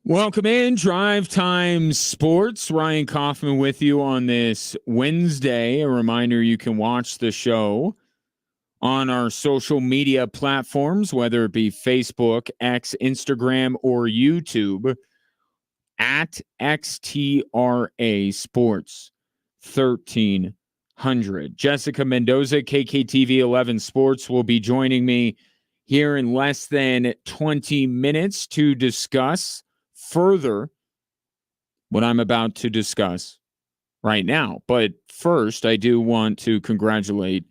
Welcome in, Drive Time Sports. Ryan Kaufman with you on this Wednesday. A reminder, you can watch the show on our social media platforms, whether it be Facebook, X, Instagram, or YouTube, at XTRA Sports 1300. Jessica Mendoza, KKTV 11 Sports, will be joining me here in less than 20 minutes to discuss further what I'm about to discuss right now. But first, I do want to congratulate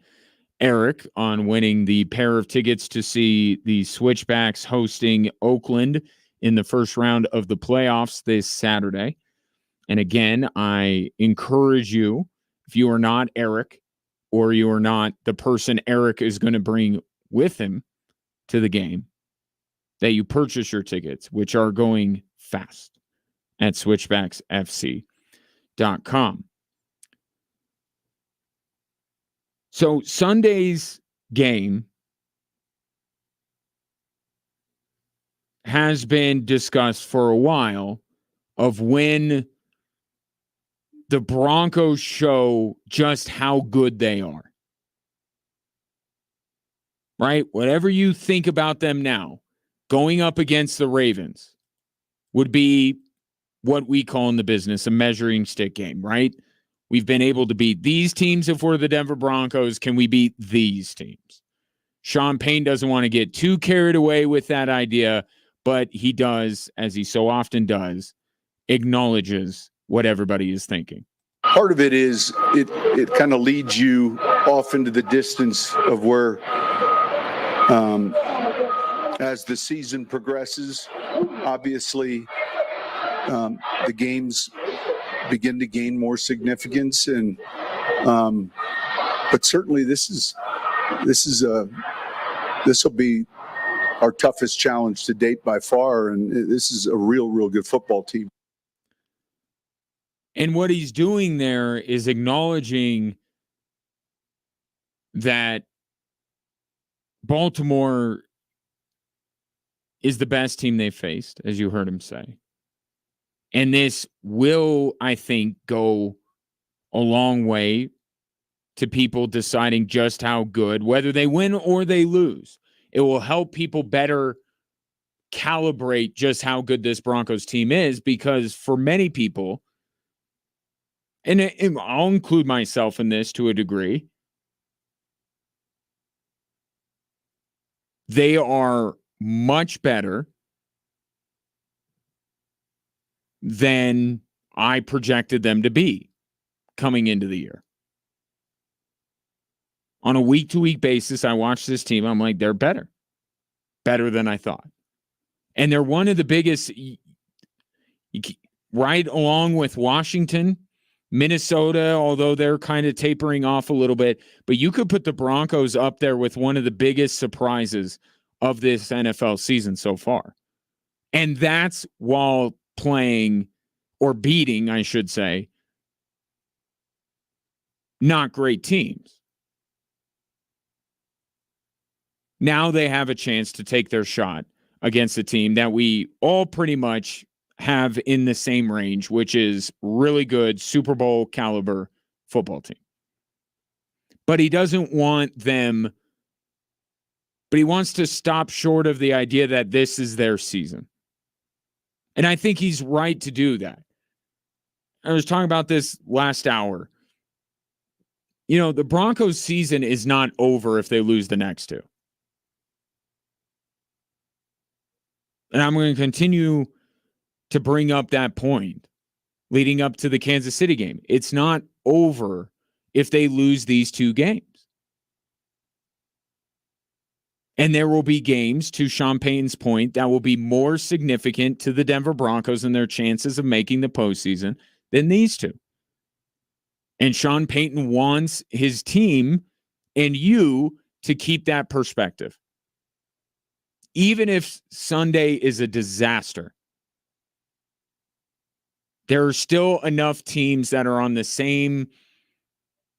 Eric on winning the pair of tickets to see the Switchbacks hosting Oakland in the first round of the playoffs this Saturday. And again, I encourage you, if you are not Eric or you are not the person Eric is going to bring with him to the game, that you purchase your tickets, which are going fast, at switchbacksfc.com. So Sunday's game has been discussed for a while of when the Broncos show just how good they are. Right? Whatever you think about them now, going up against the Ravens would be what we call in the business a measuring stick game, right? We've been able to beat these teams if we're the Denver Broncos. Can we beat these teams? Sean Payne doesn't want to get too carried away with that idea, but he does, as he so often does, acknowledges what everybody is thinking. Part of it is it kind of leads you off into the distance of where, as the season progresses, obviously the games begin to gain more significance, and but certainly this will be our toughest challenge to date by far, and this is a real good football team. And what he's doing there is acknowledging that Baltimore is the best team they've faced, as you heard him say. And this will, I think, go a long way to people deciding just how good, whether they win or they lose. It will help people better calibrate just how good this Broncos team is, because for many people, and I'll include myself in this to a degree, they are much better than I projected them to be coming into the year. On a week-to-week basis, I watch this team. I'm like, they're better than I thought. And they're one of the biggest, right along with Washington, Minnesota, although they're kind of tapering off a little bit. But you could put the Broncos up there with one of the biggest surprises of this NFL season so far. And that's while playing, or beating, I should say, not great teams. Now they have a chance to take their shot against a team that we all pretty much have in the same range, which is really good Super Bowl caliber football team. But he doesn't want them, but he wants to stop short of the idea that this is their season. And I think he's right to do that. I was talking about this last hour. You know, the Broncos season is not over if they lose the next two. And I'm going to continue to bring up that point leading up to the Kansas City game. It's not over if they lose these two games. And there will be games, to Sean Payton's point, that will be more significant to the Denver Broncos and their chances of making the postseason than these two. And Sean Payton wants his team and you to keep that perspective. Even if Sunday is a disaster, there are still enough teams that are on the same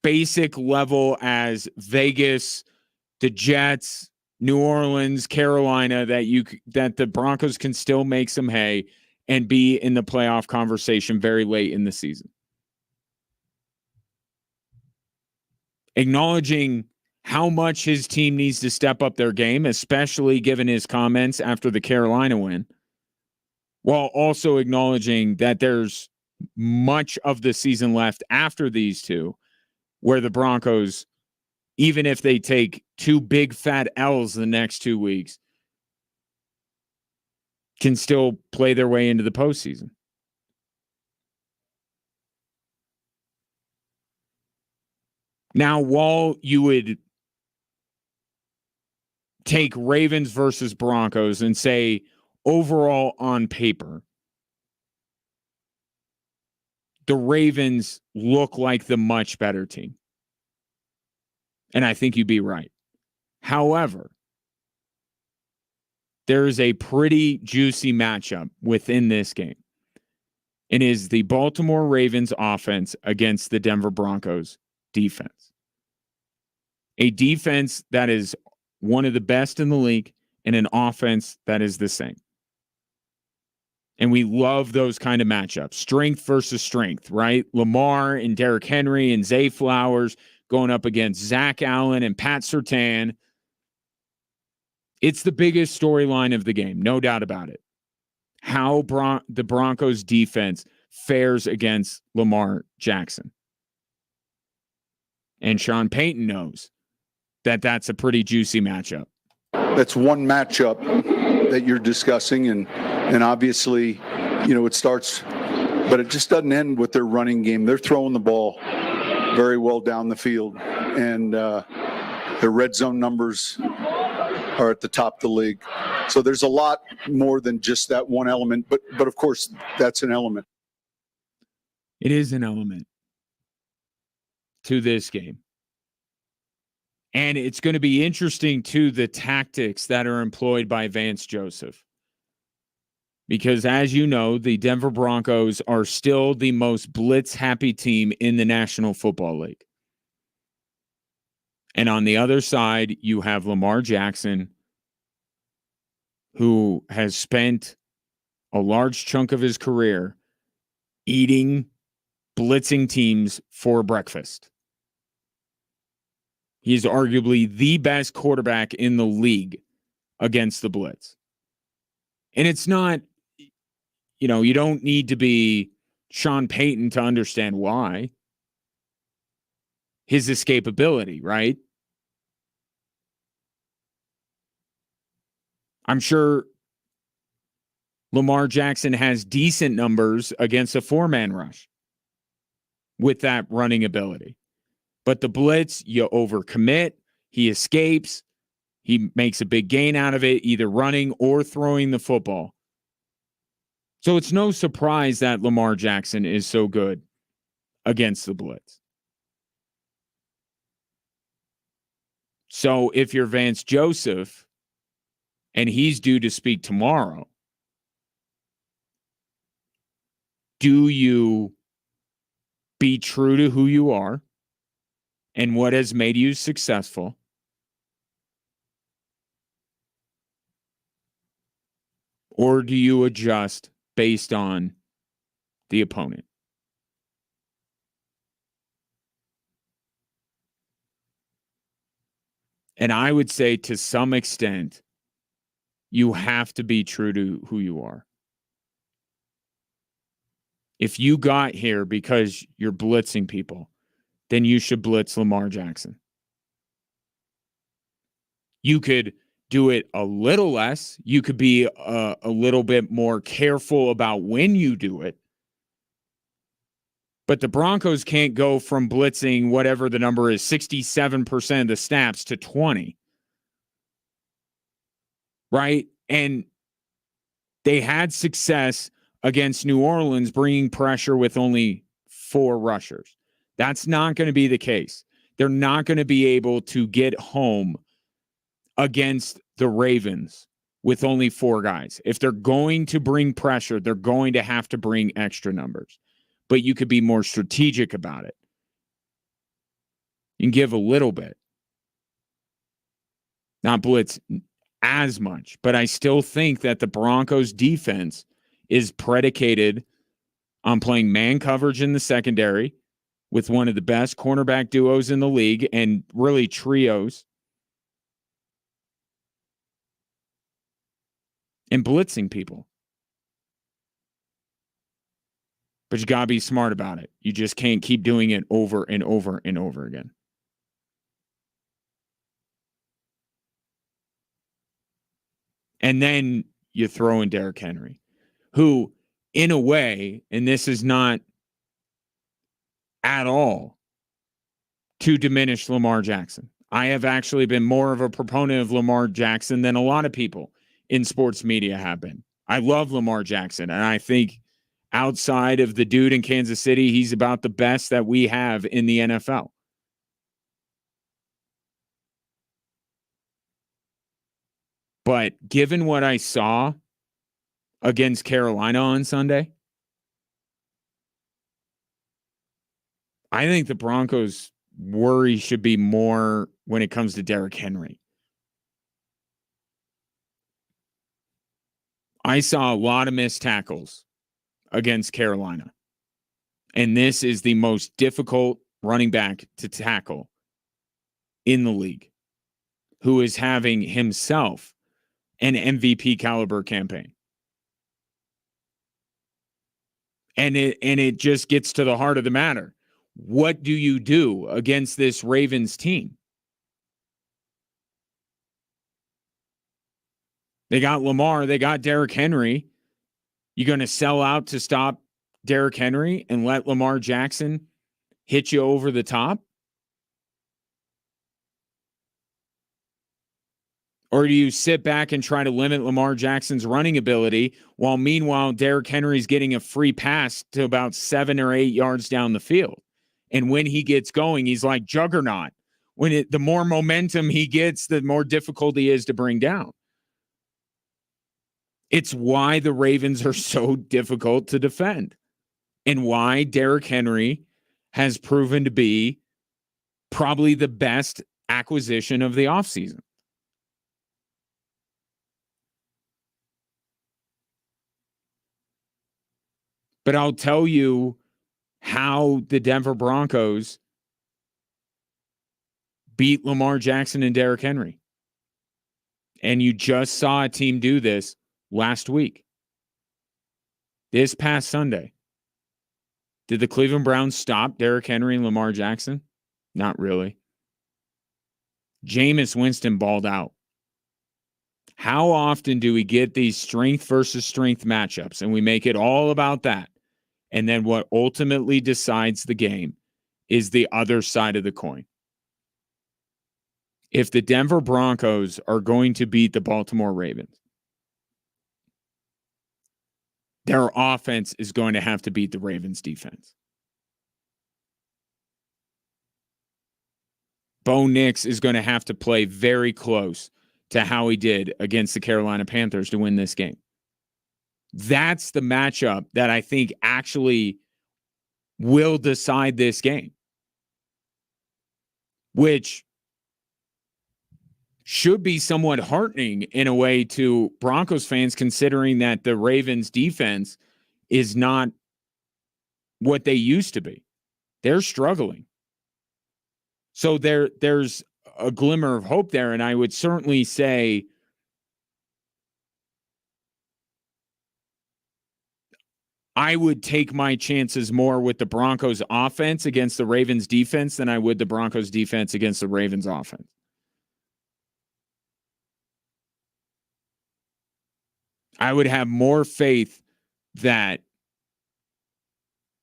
basic level as Vegas, the Jets, New Orleans, Carolina, that the Broncos can still make some hay and be in the playoff conversation very late in the season. Acknowledging how much his team needs to step up their game, especially given his comments after the Carolina win, while also acknowledging that there's much of the season left after these two, where the Broncos, even if they take 2 big fat L's the next 2 weeks, can still play their way into the postseason. Now, while you would take Ravens versus Broncos and say overall on paper, the Ravens look like the much better team. And I think you'd be right. However, there is a pretty juicy matchup within this game. It is the Baltimore Ravens offense against the Denver Broncos defense. A defense that is one of the best in the league and an offense that is the same. And we love those kind of matchups. Strength versus strength, right? Lamar and Derrick Henry and Zay Flowers going up against Zach Allen and Pat Surtain. It's the biggest storyline of the game, no doubt about it. How the Broncos defense fares against Lamar Jackson. And Sean Payton knows that that's a pretty juicy matchup. That's one matchup that you're discussing, and obviously, it starts, but it just doesn't end with their running game. They're throwing the ball very well down the field, and their red zone numbers are at the top of the league. So there's a lot more than just that one element, but of course, that's an element. It is an element to this game. And it's going to be interesting, too, the tactics that are employed by Vance Joseph. Because, as you know, the Denver Broncos are still the most blitz-happy team in the National Football League. And on the other side, you have Lamar Jackson, who has spent a large chunk of his career eating blitzing teams for breakfast. He's arguably the best quarterback in the league against the blitz. And it's not, you don't need to be Sean Payton to understand why. His escapability, right? I'm sure Lamar Jackson has decent numbers against a 4-man rush with that running ability. But the blitz, you overcommit, he escapes, he makes a big gain out of it, either running or throwing the football. So it's no surprise that Lamar Jackson is so good against the blitz. So if you're Vance Joseph, and he's due to speak tomorrow, do you be true to who you are and what has made you successful? Or do you adjust based on the opponent? And I would say to some extent, you have to be true to who you are. If you got here because you're blitzing people, then you should blitz Lamar Jackson. You could do it a little less. You could be a little bit more careful about when you do it. But the Broncos can't go from blitzing whatever the number is, 67% of the snaps to 20. Right? And they had success against New Orleans bringing pressure with only 4 rushers. That's not going to be the case. They're not going to be able to get home against the Ravens with only 4 guys. If they're going to bring pressure, they're going to have to bring extra numbers. But you could be more strategic about it. You can give a little bit. Not blitz as much, but I still think that the Broncos defense is predicated on playing man coverage in the secondary with one of the best cornerback duos in the league and really trios, and blitzing people. But you got to be smart about it. You just can't keep doing it over and over and over again. And then you throw in Derrick Henry, who, in a way, and this is not at all to diminish Lamar Jackson. I have actually been more of a proponent of Lamar Jackson than a lot of people in sports media have been. I love Lamar Jackson, and I think outside of the dude in Kansas City, he's about the best that we have in the NFL. But given what I saw against Carolina on Sunday, I think the Broncos' worry should be more when it comes to Derrick Henry. I saw a lot of missed tackles against Carolina. And this is the most difficult running back to tackle in the league, who is having himself an MVP caliber campaign. And it just gets to the heart of the matter. What do you do against this Ravens team? They got Lamar, they got Derrick Henry. You going to sell out to stop Derrick Henry and let Lamar Jackson hit you over the top? Or do you sit back and try to limit Lamar Jackson's running ability while meanwhile Derrick Henry's getting a free pass to about 7 or 8 yards down the field? And when he gets going, he's like juggernaut. The more momentum he gets, the more difficult he is to bring down. It's why the Ravens are so difficult to defend and why Derrick Henry has proven to be probably the best acquisition of the offseason. But I'll tell you how the Denver Broncos beat Lamar Jackson and Derrick Henry. And you just saw a team do this last week. This past Sunday. Did the Cleveland Browns stop Derrick Henry and Lamar Jackson? Not really. Jameis Winston balled out. How often do we get these strength versus strength matchups and we make it all about that? And then what ultimately decides the game is the other side of the coin. If the Denver Broncos are going to beat the Baltimore Ravens, their offense is going to have to beat the Ravens defense. Bo Nix is going to have to play very close to how he did against the Carolina Panthers to win this game. That's the matchup that I think actually will decide this game, which should be somewhat heartening in a way to Broncos fans, considering that the Ravens defense is not what they used to be. They're struggling. So there's a glimmer of hope there, and I would certainly say I would take my chances more with the Broncos offense against the Ravens defense than I would the Broncos defense against the Ravens offense. I would have more faith that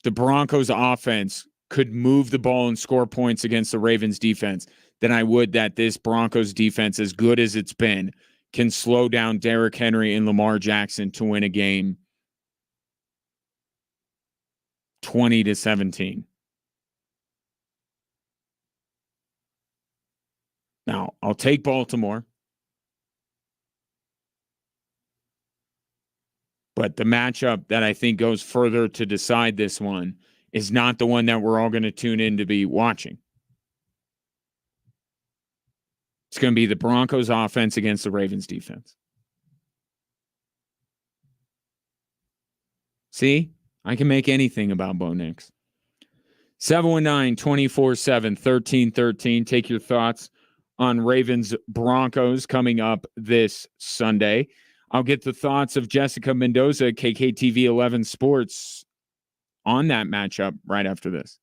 the Broncos offense could move the ball and score points against the Ravens defense than I would that this Broncos defense, as good as it's been, can slow down Derrick Henry and Lamar Jackson to win a game 20-17. Now, I'll take Baltimore. But the matchup that I think goes further to decide this one is not the one that we're all going to tune in to be watching. It's going to be the Broncos offense against the Ravens defense. See, I can make anything about Bo Nix. 719-247-1313. Take your thoughts on Ravens Broncos coming up this Sunday. I'll get the thoughts of Jessica Mendoza, KKTV 11 Sports, on that matchup right after this.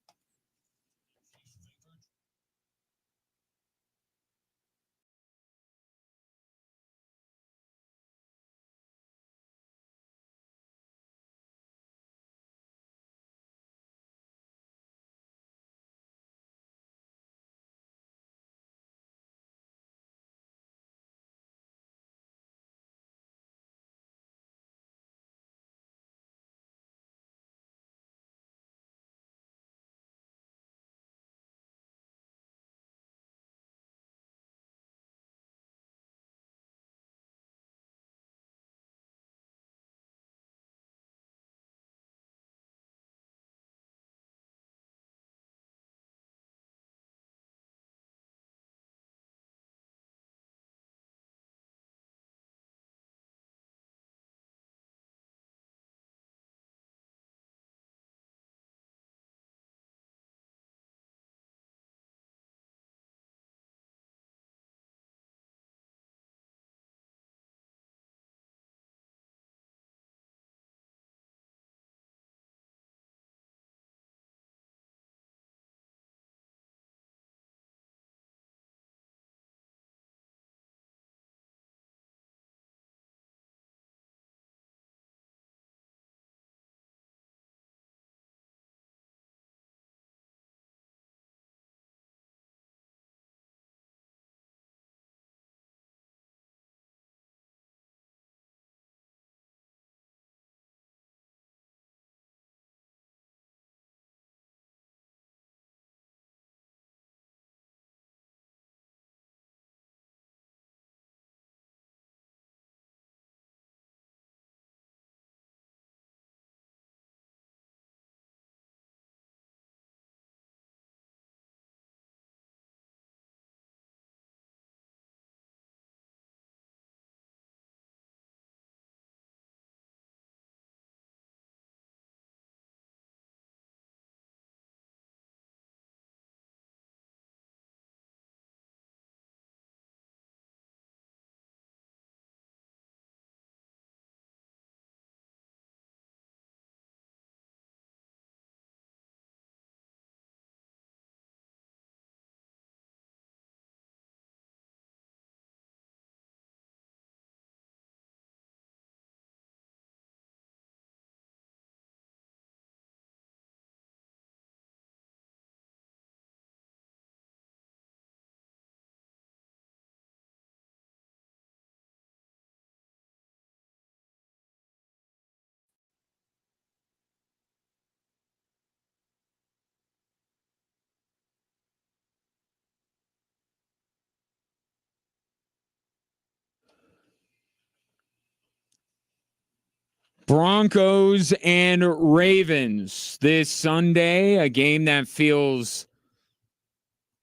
Broncos and Ravens this Sunday, a game that feels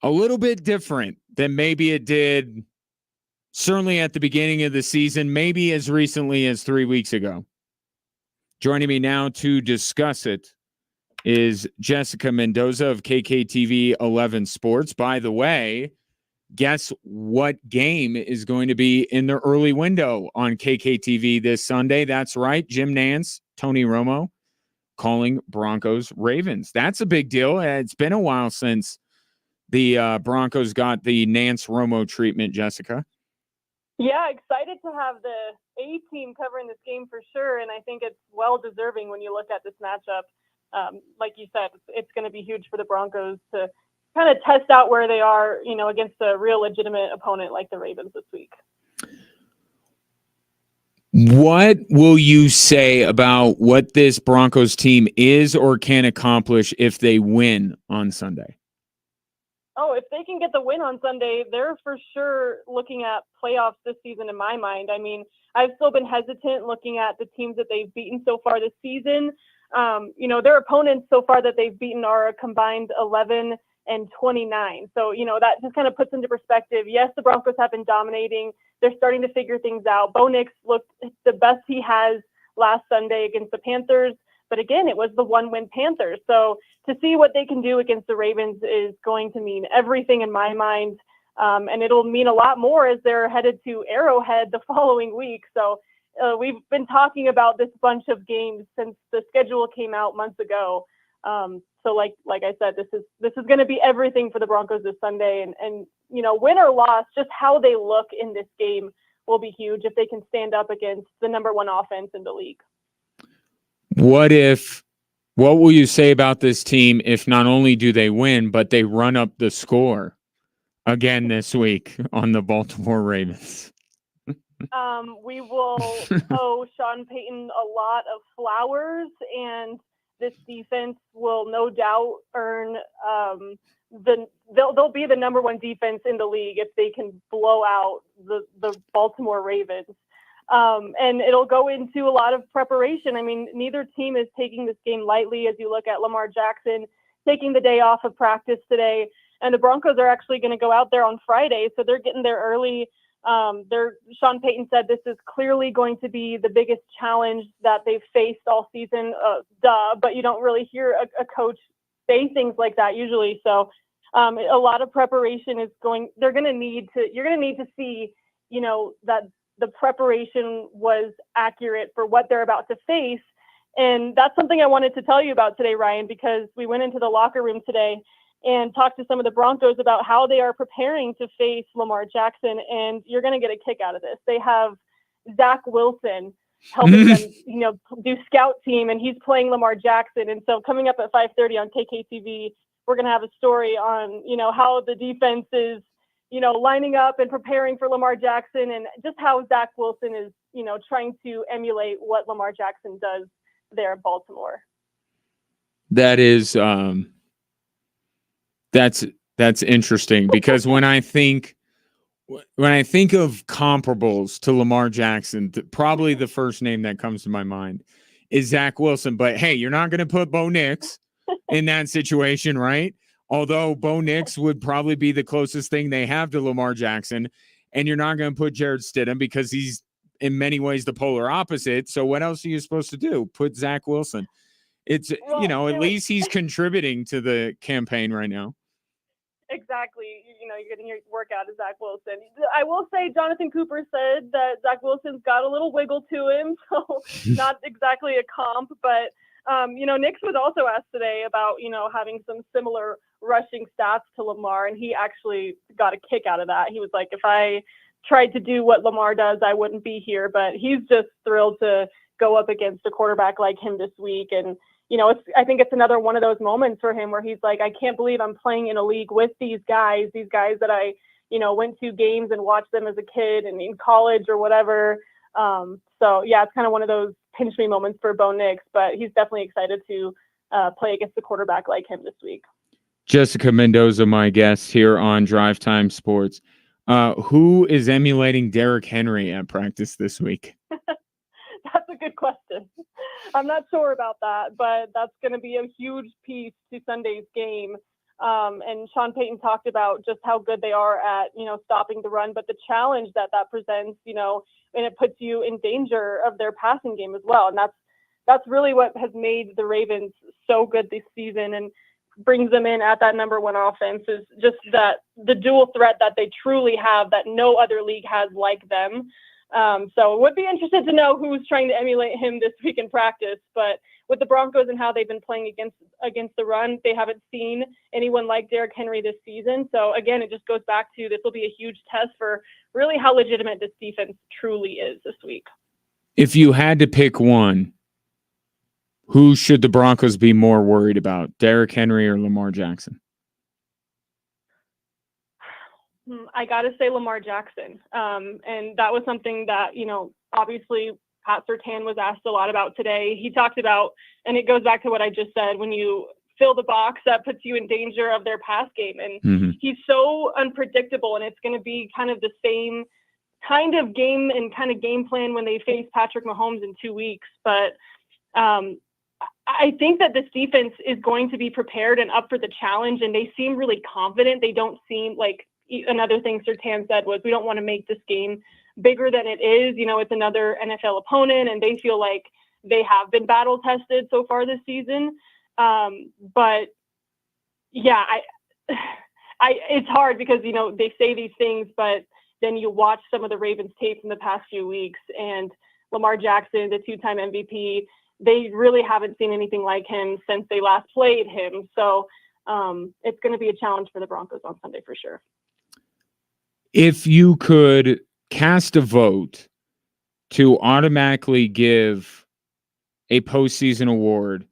a little bit different than maybe it did certainly at the beginning of the season, maybe as recently as 3 weeks ago. Joining me now to discuss it is Jessica Mendoza of KKTV 11 Sports. By the way, guess what game is going to be in the early window on KKTV this Sunday? That's right, Jim Nance, Tony Romo calling Broncos Ravens. That's a big deal. It's been a while since the Broncos got the Nance Romo treatment, Jessica. Yeah, excited to have the A team covering this game for sure, and I think it's well deserving when you look at this matchup. Like you said, it's going to be huge for the Broncos to kind of test out where they are, against a real legitimate opponent like the Ravens this week. What will you say about what this Broncos team is or can accomplish if they win on Sunday? Oh, if they can get the win on Sunday, they're for sure looking at playoffs this season in my mind. I mean, I've still been hesitant looking at the teams that they've beaten so far this season. Their opponents so far that they've beaten are a combined 11 and 29. So, that just kind of puts into perspective. Yes, the Broncos have been dominating. They're starting to figure things out. Bo Nix looked the best he has last Sunday against the Panthers, but again, it was the 1-win Panthers. So to see what they can do against the Ravens is going to mean everything in my mind. And it'll mean a lot more as they're headed to Arrowhead the following week. So we've been talking about this bunch of games since the schedule came out months ago. So like I said, this is going to be everything for the Broncos this Sunday, and win or loss, just how they look in this game will be huge if they can stand up against the number one offense in the league. What will you say about this team if not only do they win, but they run up the score again this week on the Baltimore Ravens? We will owe Sean Payton a lot of flowers, and this defense will no doubt earn they'll be the number one defense in the league if they can blow out the Baltimore Ravens. And it'll go into a lot of preparation. I mean, neither team is taking this game lightly as you look at Lamar Jackson taking the day off of practice today. And the Broncos are actually going to go out there on Friday, so they're getting there early. Sean Payton said this is clearly going to be the biggest challenge that they've faced all season. But you don't really hear a coach say things like that usually. So a lot of preparation is going. You're going to need to see, that the preparation was accurate for what they're about to face. And that's something I wanted to tell you about today, Ryan, because we went into the locker room today and talked to some of the Broncos about how they are preparing to face Lamar Jackson, and you're going to get a kick out of this. They have Zach Wilson helping them, do scout team, and he's playing Lamar Jackson. And so coming up at 5:30 on KKTV, we're going to have a story on, how the defense is, lining up and preparing for Lamar Jackson, and just how Zach Wilson is, trying to emulate what Lamar Jackson does there in Baltimore. That is, that's interesting, because when I think of comparables to Lamar Jackson, probably the first name that comes to my mind is Zach Wilson. But hey, you're not going to put Bo Nix in that situation, right? Although Bo Nix would probably be the closest thing they have to Lamar Jackson, and you're not going to put Jarrett Stidham because he's in many ways the polar opposite. So what else are you supposed to do? Put Zach Wilson. It's, at least he's contributing to the campaign right now. Exactly. You're getting your workout as Zach Wilson. I will say Jonathan Cooper said that Zach Wilson's got a little wiggle to him, so not exactly a comp. But, Nix was also asked today about, having some similar rushing stats to Lamar, and he actually got a kick out of that. He was like, if I tried to do what Lamar does, I wouldn't be here. But he's just thrilled to go up against a quarterback like him this week. And, I think it's another one of those moments for him where he's like, I can't believe I'm playing in a league with these guys that I, went to games and watched them as a kid and in college or whatever. So yeah, it's kind of one of those pinch me moments for Bo Nix, but he's definitely excited to play against a quarterback like him this week. Jessica Mendoza, my guest here on Drive Time Sports. Who is emulating Derrick Henry at practice this week? That's a good question. I'm not sure about that, but that's going to be a huge piece to Sunday's game. And Sean Payton talked about just how good they are at, stopping the run, but the challenge that presents, and it puts you in danger of their passing game as well. And that's really what has made the Ravens so good this season and brings them in at that number one offense, is just that the dual threat that they truly have that no other league has like them. So would be interested to know who's trying to emulate him this week in practice. But with the Broncos and how they've been playing against the run, they haven't seen anyone like Derrick Henry this season. So again, it just goes back to this will be a huge test for really how legitimate this defense truly is this week. If you had to pick one, who should the Broncos be more worried about, Derrick Henry or Lamar Jackson? I got to say Lamar Jackson. And that was something that, obviously Pat Surtain was asked a lot about today. He talked about, and it goes back to what I just said, when you fill the box, that puts you in danger of their pass game. And he's so unpredictable, and it's going to be kind of the same kind of game and kind of game plan when they face Patrick Mahomes in 2 weeks. But I think that this defense is going to be prepared and up for the challenge, and they seem really confident. They don't seem like, another thing Surtain said was, we don't want to make this game bigger than it is. It's another NFL opponent, and they feel like they have been battle tested so far this season. But yeah, it's hard because, they say these things, but then you watch some of the Ravens tape in the past few weeks, and Lamar Jackson, the 2-time MVP, they really haven't seen anything like him since they last played him. So it's going to be a challenge for the Broncos on Sunday for sure. If you could cast a vote to automatically give a postseason award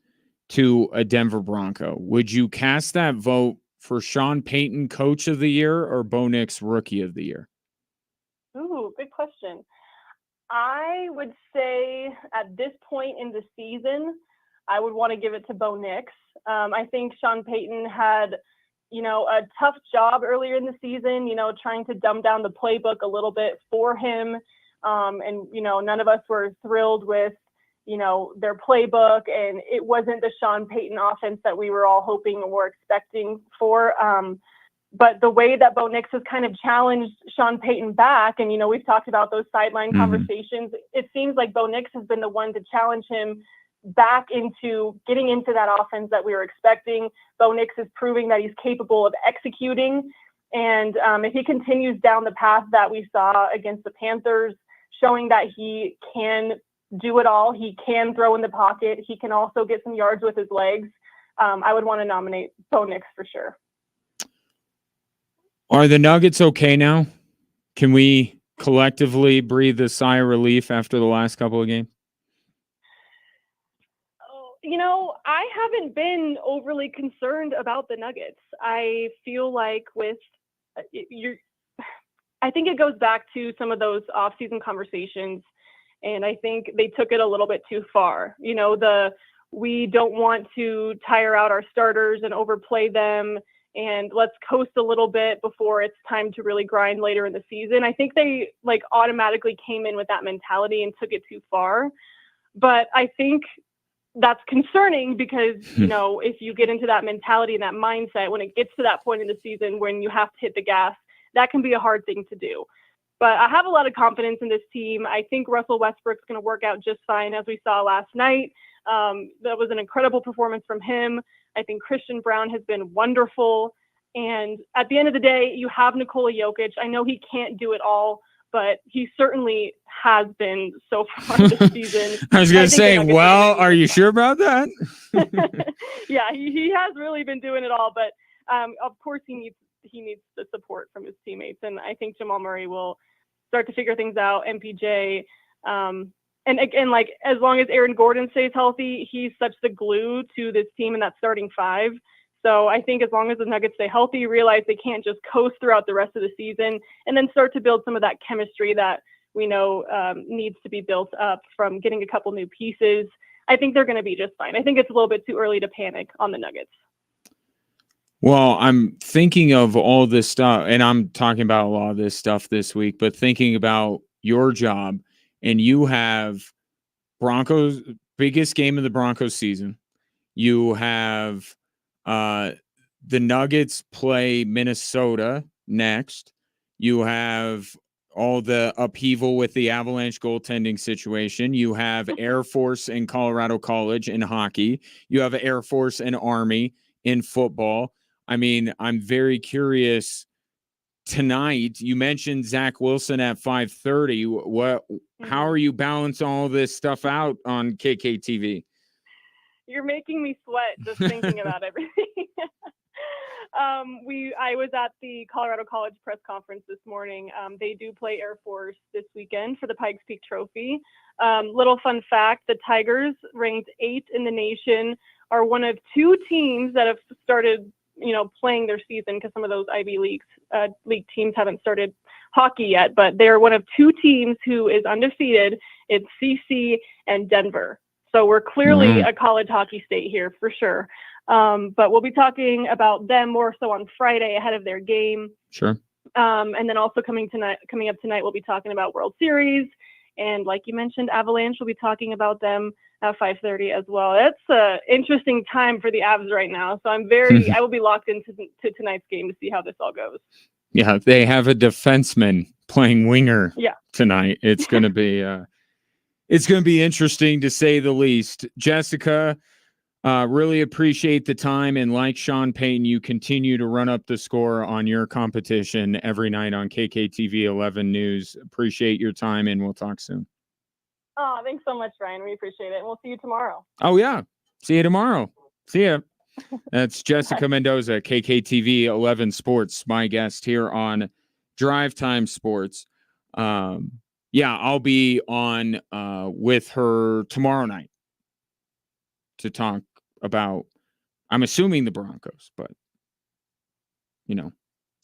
to a Denver Bronco, would you cast that vote for Sean Payton Coach of the Year or Bo Nix Rookie of the Year? Ooh, good question. I would say at this point in the season, I would want to give it to Bo Nix. I think Sean Payton had, a tough job earlier in the season, trying to dumb down the playbook a little bit for him. And, none of us were thrilled with, their playbook, and it wasn't the Sean Payton offense that we were all hoping and were expecting for. But the way that Bo Nix has kind of challenged Sean Payton back, and, we've talked about those sideline conversations, it seems like Bo Nix has been the one to challenge him back into getting into that offense that we were expecting. Bo Nix is proving that he's capable of executing. And if he continues down the path that we saw against the Panthers, showing that he can do it all, he can throw in the pocket, he can also get some yards with his legs, I would want to nominate Bo Nix for sure. Are the Nuggets okay now? Can we collectively breathe a sigh of relief after the last couple of games? I haven't been overly concerned about the Nuggets. I feel like I think it goes back to some of those off-season conversations, and I think they took it a little bit too far. We don't want to tire out our starters and overplay them, and let's coast a little bit before it's time to really grind later in the season. I think they automatically came in with that mentality and took it too far. But I think that's concerning because, if you get into that mentality and that mindset, when it gets to that point in the season when you have to hit the gas, that can be a hard thing to do. But I have a lot of confidence in this team. I think Russell Westbrook's going to work out just fine, as we saw last night. That was an incredible performance from him. I think Christian Brown has been wonderful. And at the end of the day, you have Nikola Jokic. I know he can't do it all, but he certainly has been so far this season. I was going to say, well, are you sure about that? Yeah, he has really been doing it all, but of course he needs the support from his teammates. And I think Jamal Murray will start to figure things out. MPJ, and again, as long as Aaron Gordon stays healthy, he's such the glue to this team and that starting five. So I think as long as the Nuggets stay healthy, realize they can't just coast throughout the rest of the season, and then start to build some of that chemistry that we know needs to be built up from getting a couple new pieces. I think they're going to be just fine. I think it's a little bit too early to panic on the Nuggets. Well, I'm thinking of all this stuff, and I'm talking about a lot of this stuff this week, but thinking about your job, and you have Broncos, biggest game of the Broncos season. You have the Nuggets play Minnesota next. You have all the upheaval with the Avalanche goaltending situation. You have Air Force and Colorado College in hockey. You have Air Force and Army in football. I mean, I'm very curious. Tonight, you mentioned Zach Wilson at 5:30. How are you balancing all this stuff out on KKTV? You're making me sweat just thinking about everything. I was at the Colorado College press conference this morning. They do play Air Force this weekend for the Pikes Peak Trophy. Little fun fact, the Tigers, ranked 8th in the nation, are one of 2 teams that have started playing their season, because some of those Ivy League teams haven't started hockey yet, but they're one of 2 teams who is undefeated. It's CC and Denver. So we're clearly a college hockey state here for sure. But we'll be talking about them more so on Friday ahead of their game. Sure. And then also coming up tonight, we'll be talking about World Series. And like you mentioned, Avalanche, we'll be talking about them at 5:30 as well. That's an interesting time for the Avs right now. So I will be locked into tonight's game to see how this all goes. Yeah, they have a defenseman playing winger tonight. It's going to be It's going to be interesting to say the least. Jessica, really appreciate the time. And like Sean Payton, you continue to run up the score on your competition every night on KKTV 11 News. Appreciate your time, and we'll talk soon. Oh, thanks so much, Ryan. We appreciate it. And we'll see you tomorrow. Oh, yeah. See you tomorrow. See ya. That's Jessica Mendoza, KKTV 11 Sports, my guest here on Drive Time Sports. Yeah, I'll be on with her tomorrow night to talk about, I'm assuming, the Broncos, but,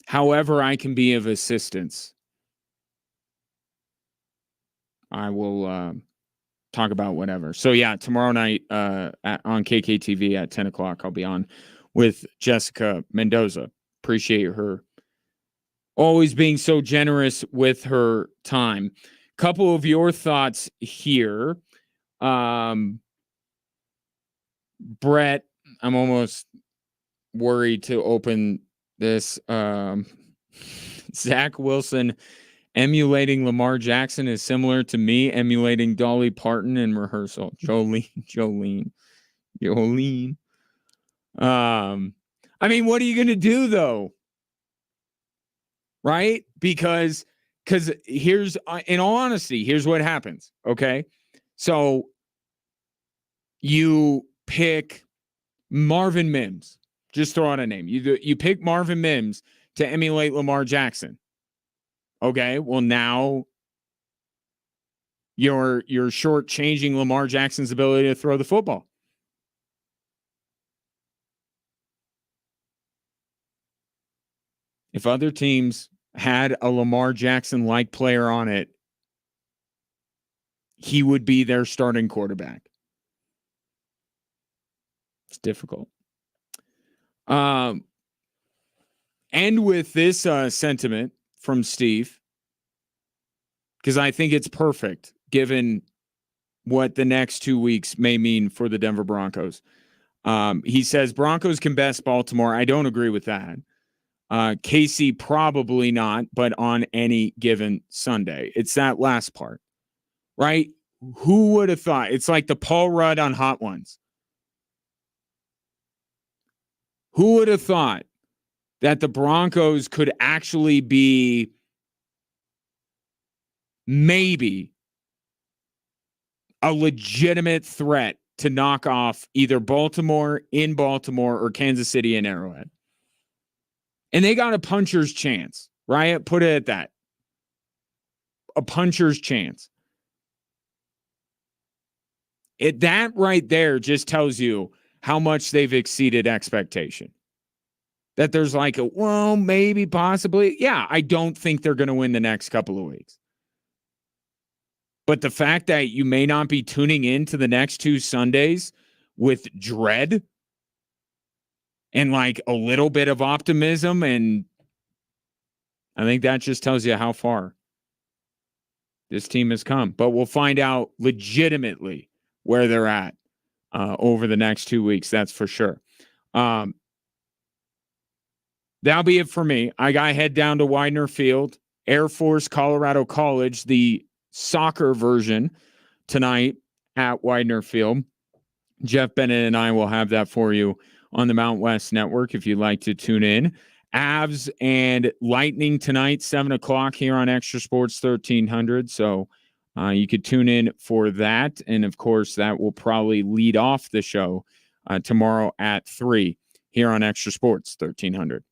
however I can be of assistance, I will talk about whatever. So, yeah, tomorrow night on KKTV at 10 o'clock, I'll be on with Jessica Mendoza. Appreciate her always being so generous with her time. Couple of your thoughts here. Brett, I'm almost worried to open this. Zach Wilson emulating Lamar Jackson is similar to me emulating Dolly Parton in rehearsal. Jolene. I mean, what are you going to do, though? Right? Because here's, in all honesty, here's what happens. Okay. So you pick Marvin Mims, just throw out a name. You pick Marvin Mims to emulate Lamar Jackson. Okay. Well, now you're shortchanging Lamar Jackson's ability to throw the football. If other teams had a Lamar Jackson-like player on it, he would be their starting quarterback. It's difficult. And with this sentiment from Steve, because I think it's perfect given what the next 2 weeks may mean for the Denver Broncos. He says Broncos can best Baltimore. I don't agree with that. KC probably not, but on any given Sunday. It's that last part, right? Who would have thought? It's like the Paul Rudd on Hot Ones. Who would have thought that the Broncos could actually be maybe a legitimate threat to knock off either Baltimore in Baltimore or Kansas City in Arrowhead? And they got a puncher's chance, right? Put it at that. A puncher's chance. That right there just tells you how much they've exceeded expectation. That there's like well, maybe, possibly. Yeah, I don't think they're going to win the next couple of weeks. But the fact that you may not be tuning in to the next 2 Sundays with dread and like a little bit of optimism, and I think that just tells you how far this team has come. But we'll find out legitimately where they're at over the next 2 weeks. That's for sure. That'll be it for me. I got to head down to Widener Field, Air Force Colorado College, the soccer version tonight at Widener Field. Jeff Bennett and I will have that for you on the Mount West Network if you'd like to tune in. Avs and Lightning tonight, 7 o'clock here on Extra Sports 1300. So you could tune in for that. And, of course, that will probably lead off the show tomorrow at 3 here on Extra Sports 1300.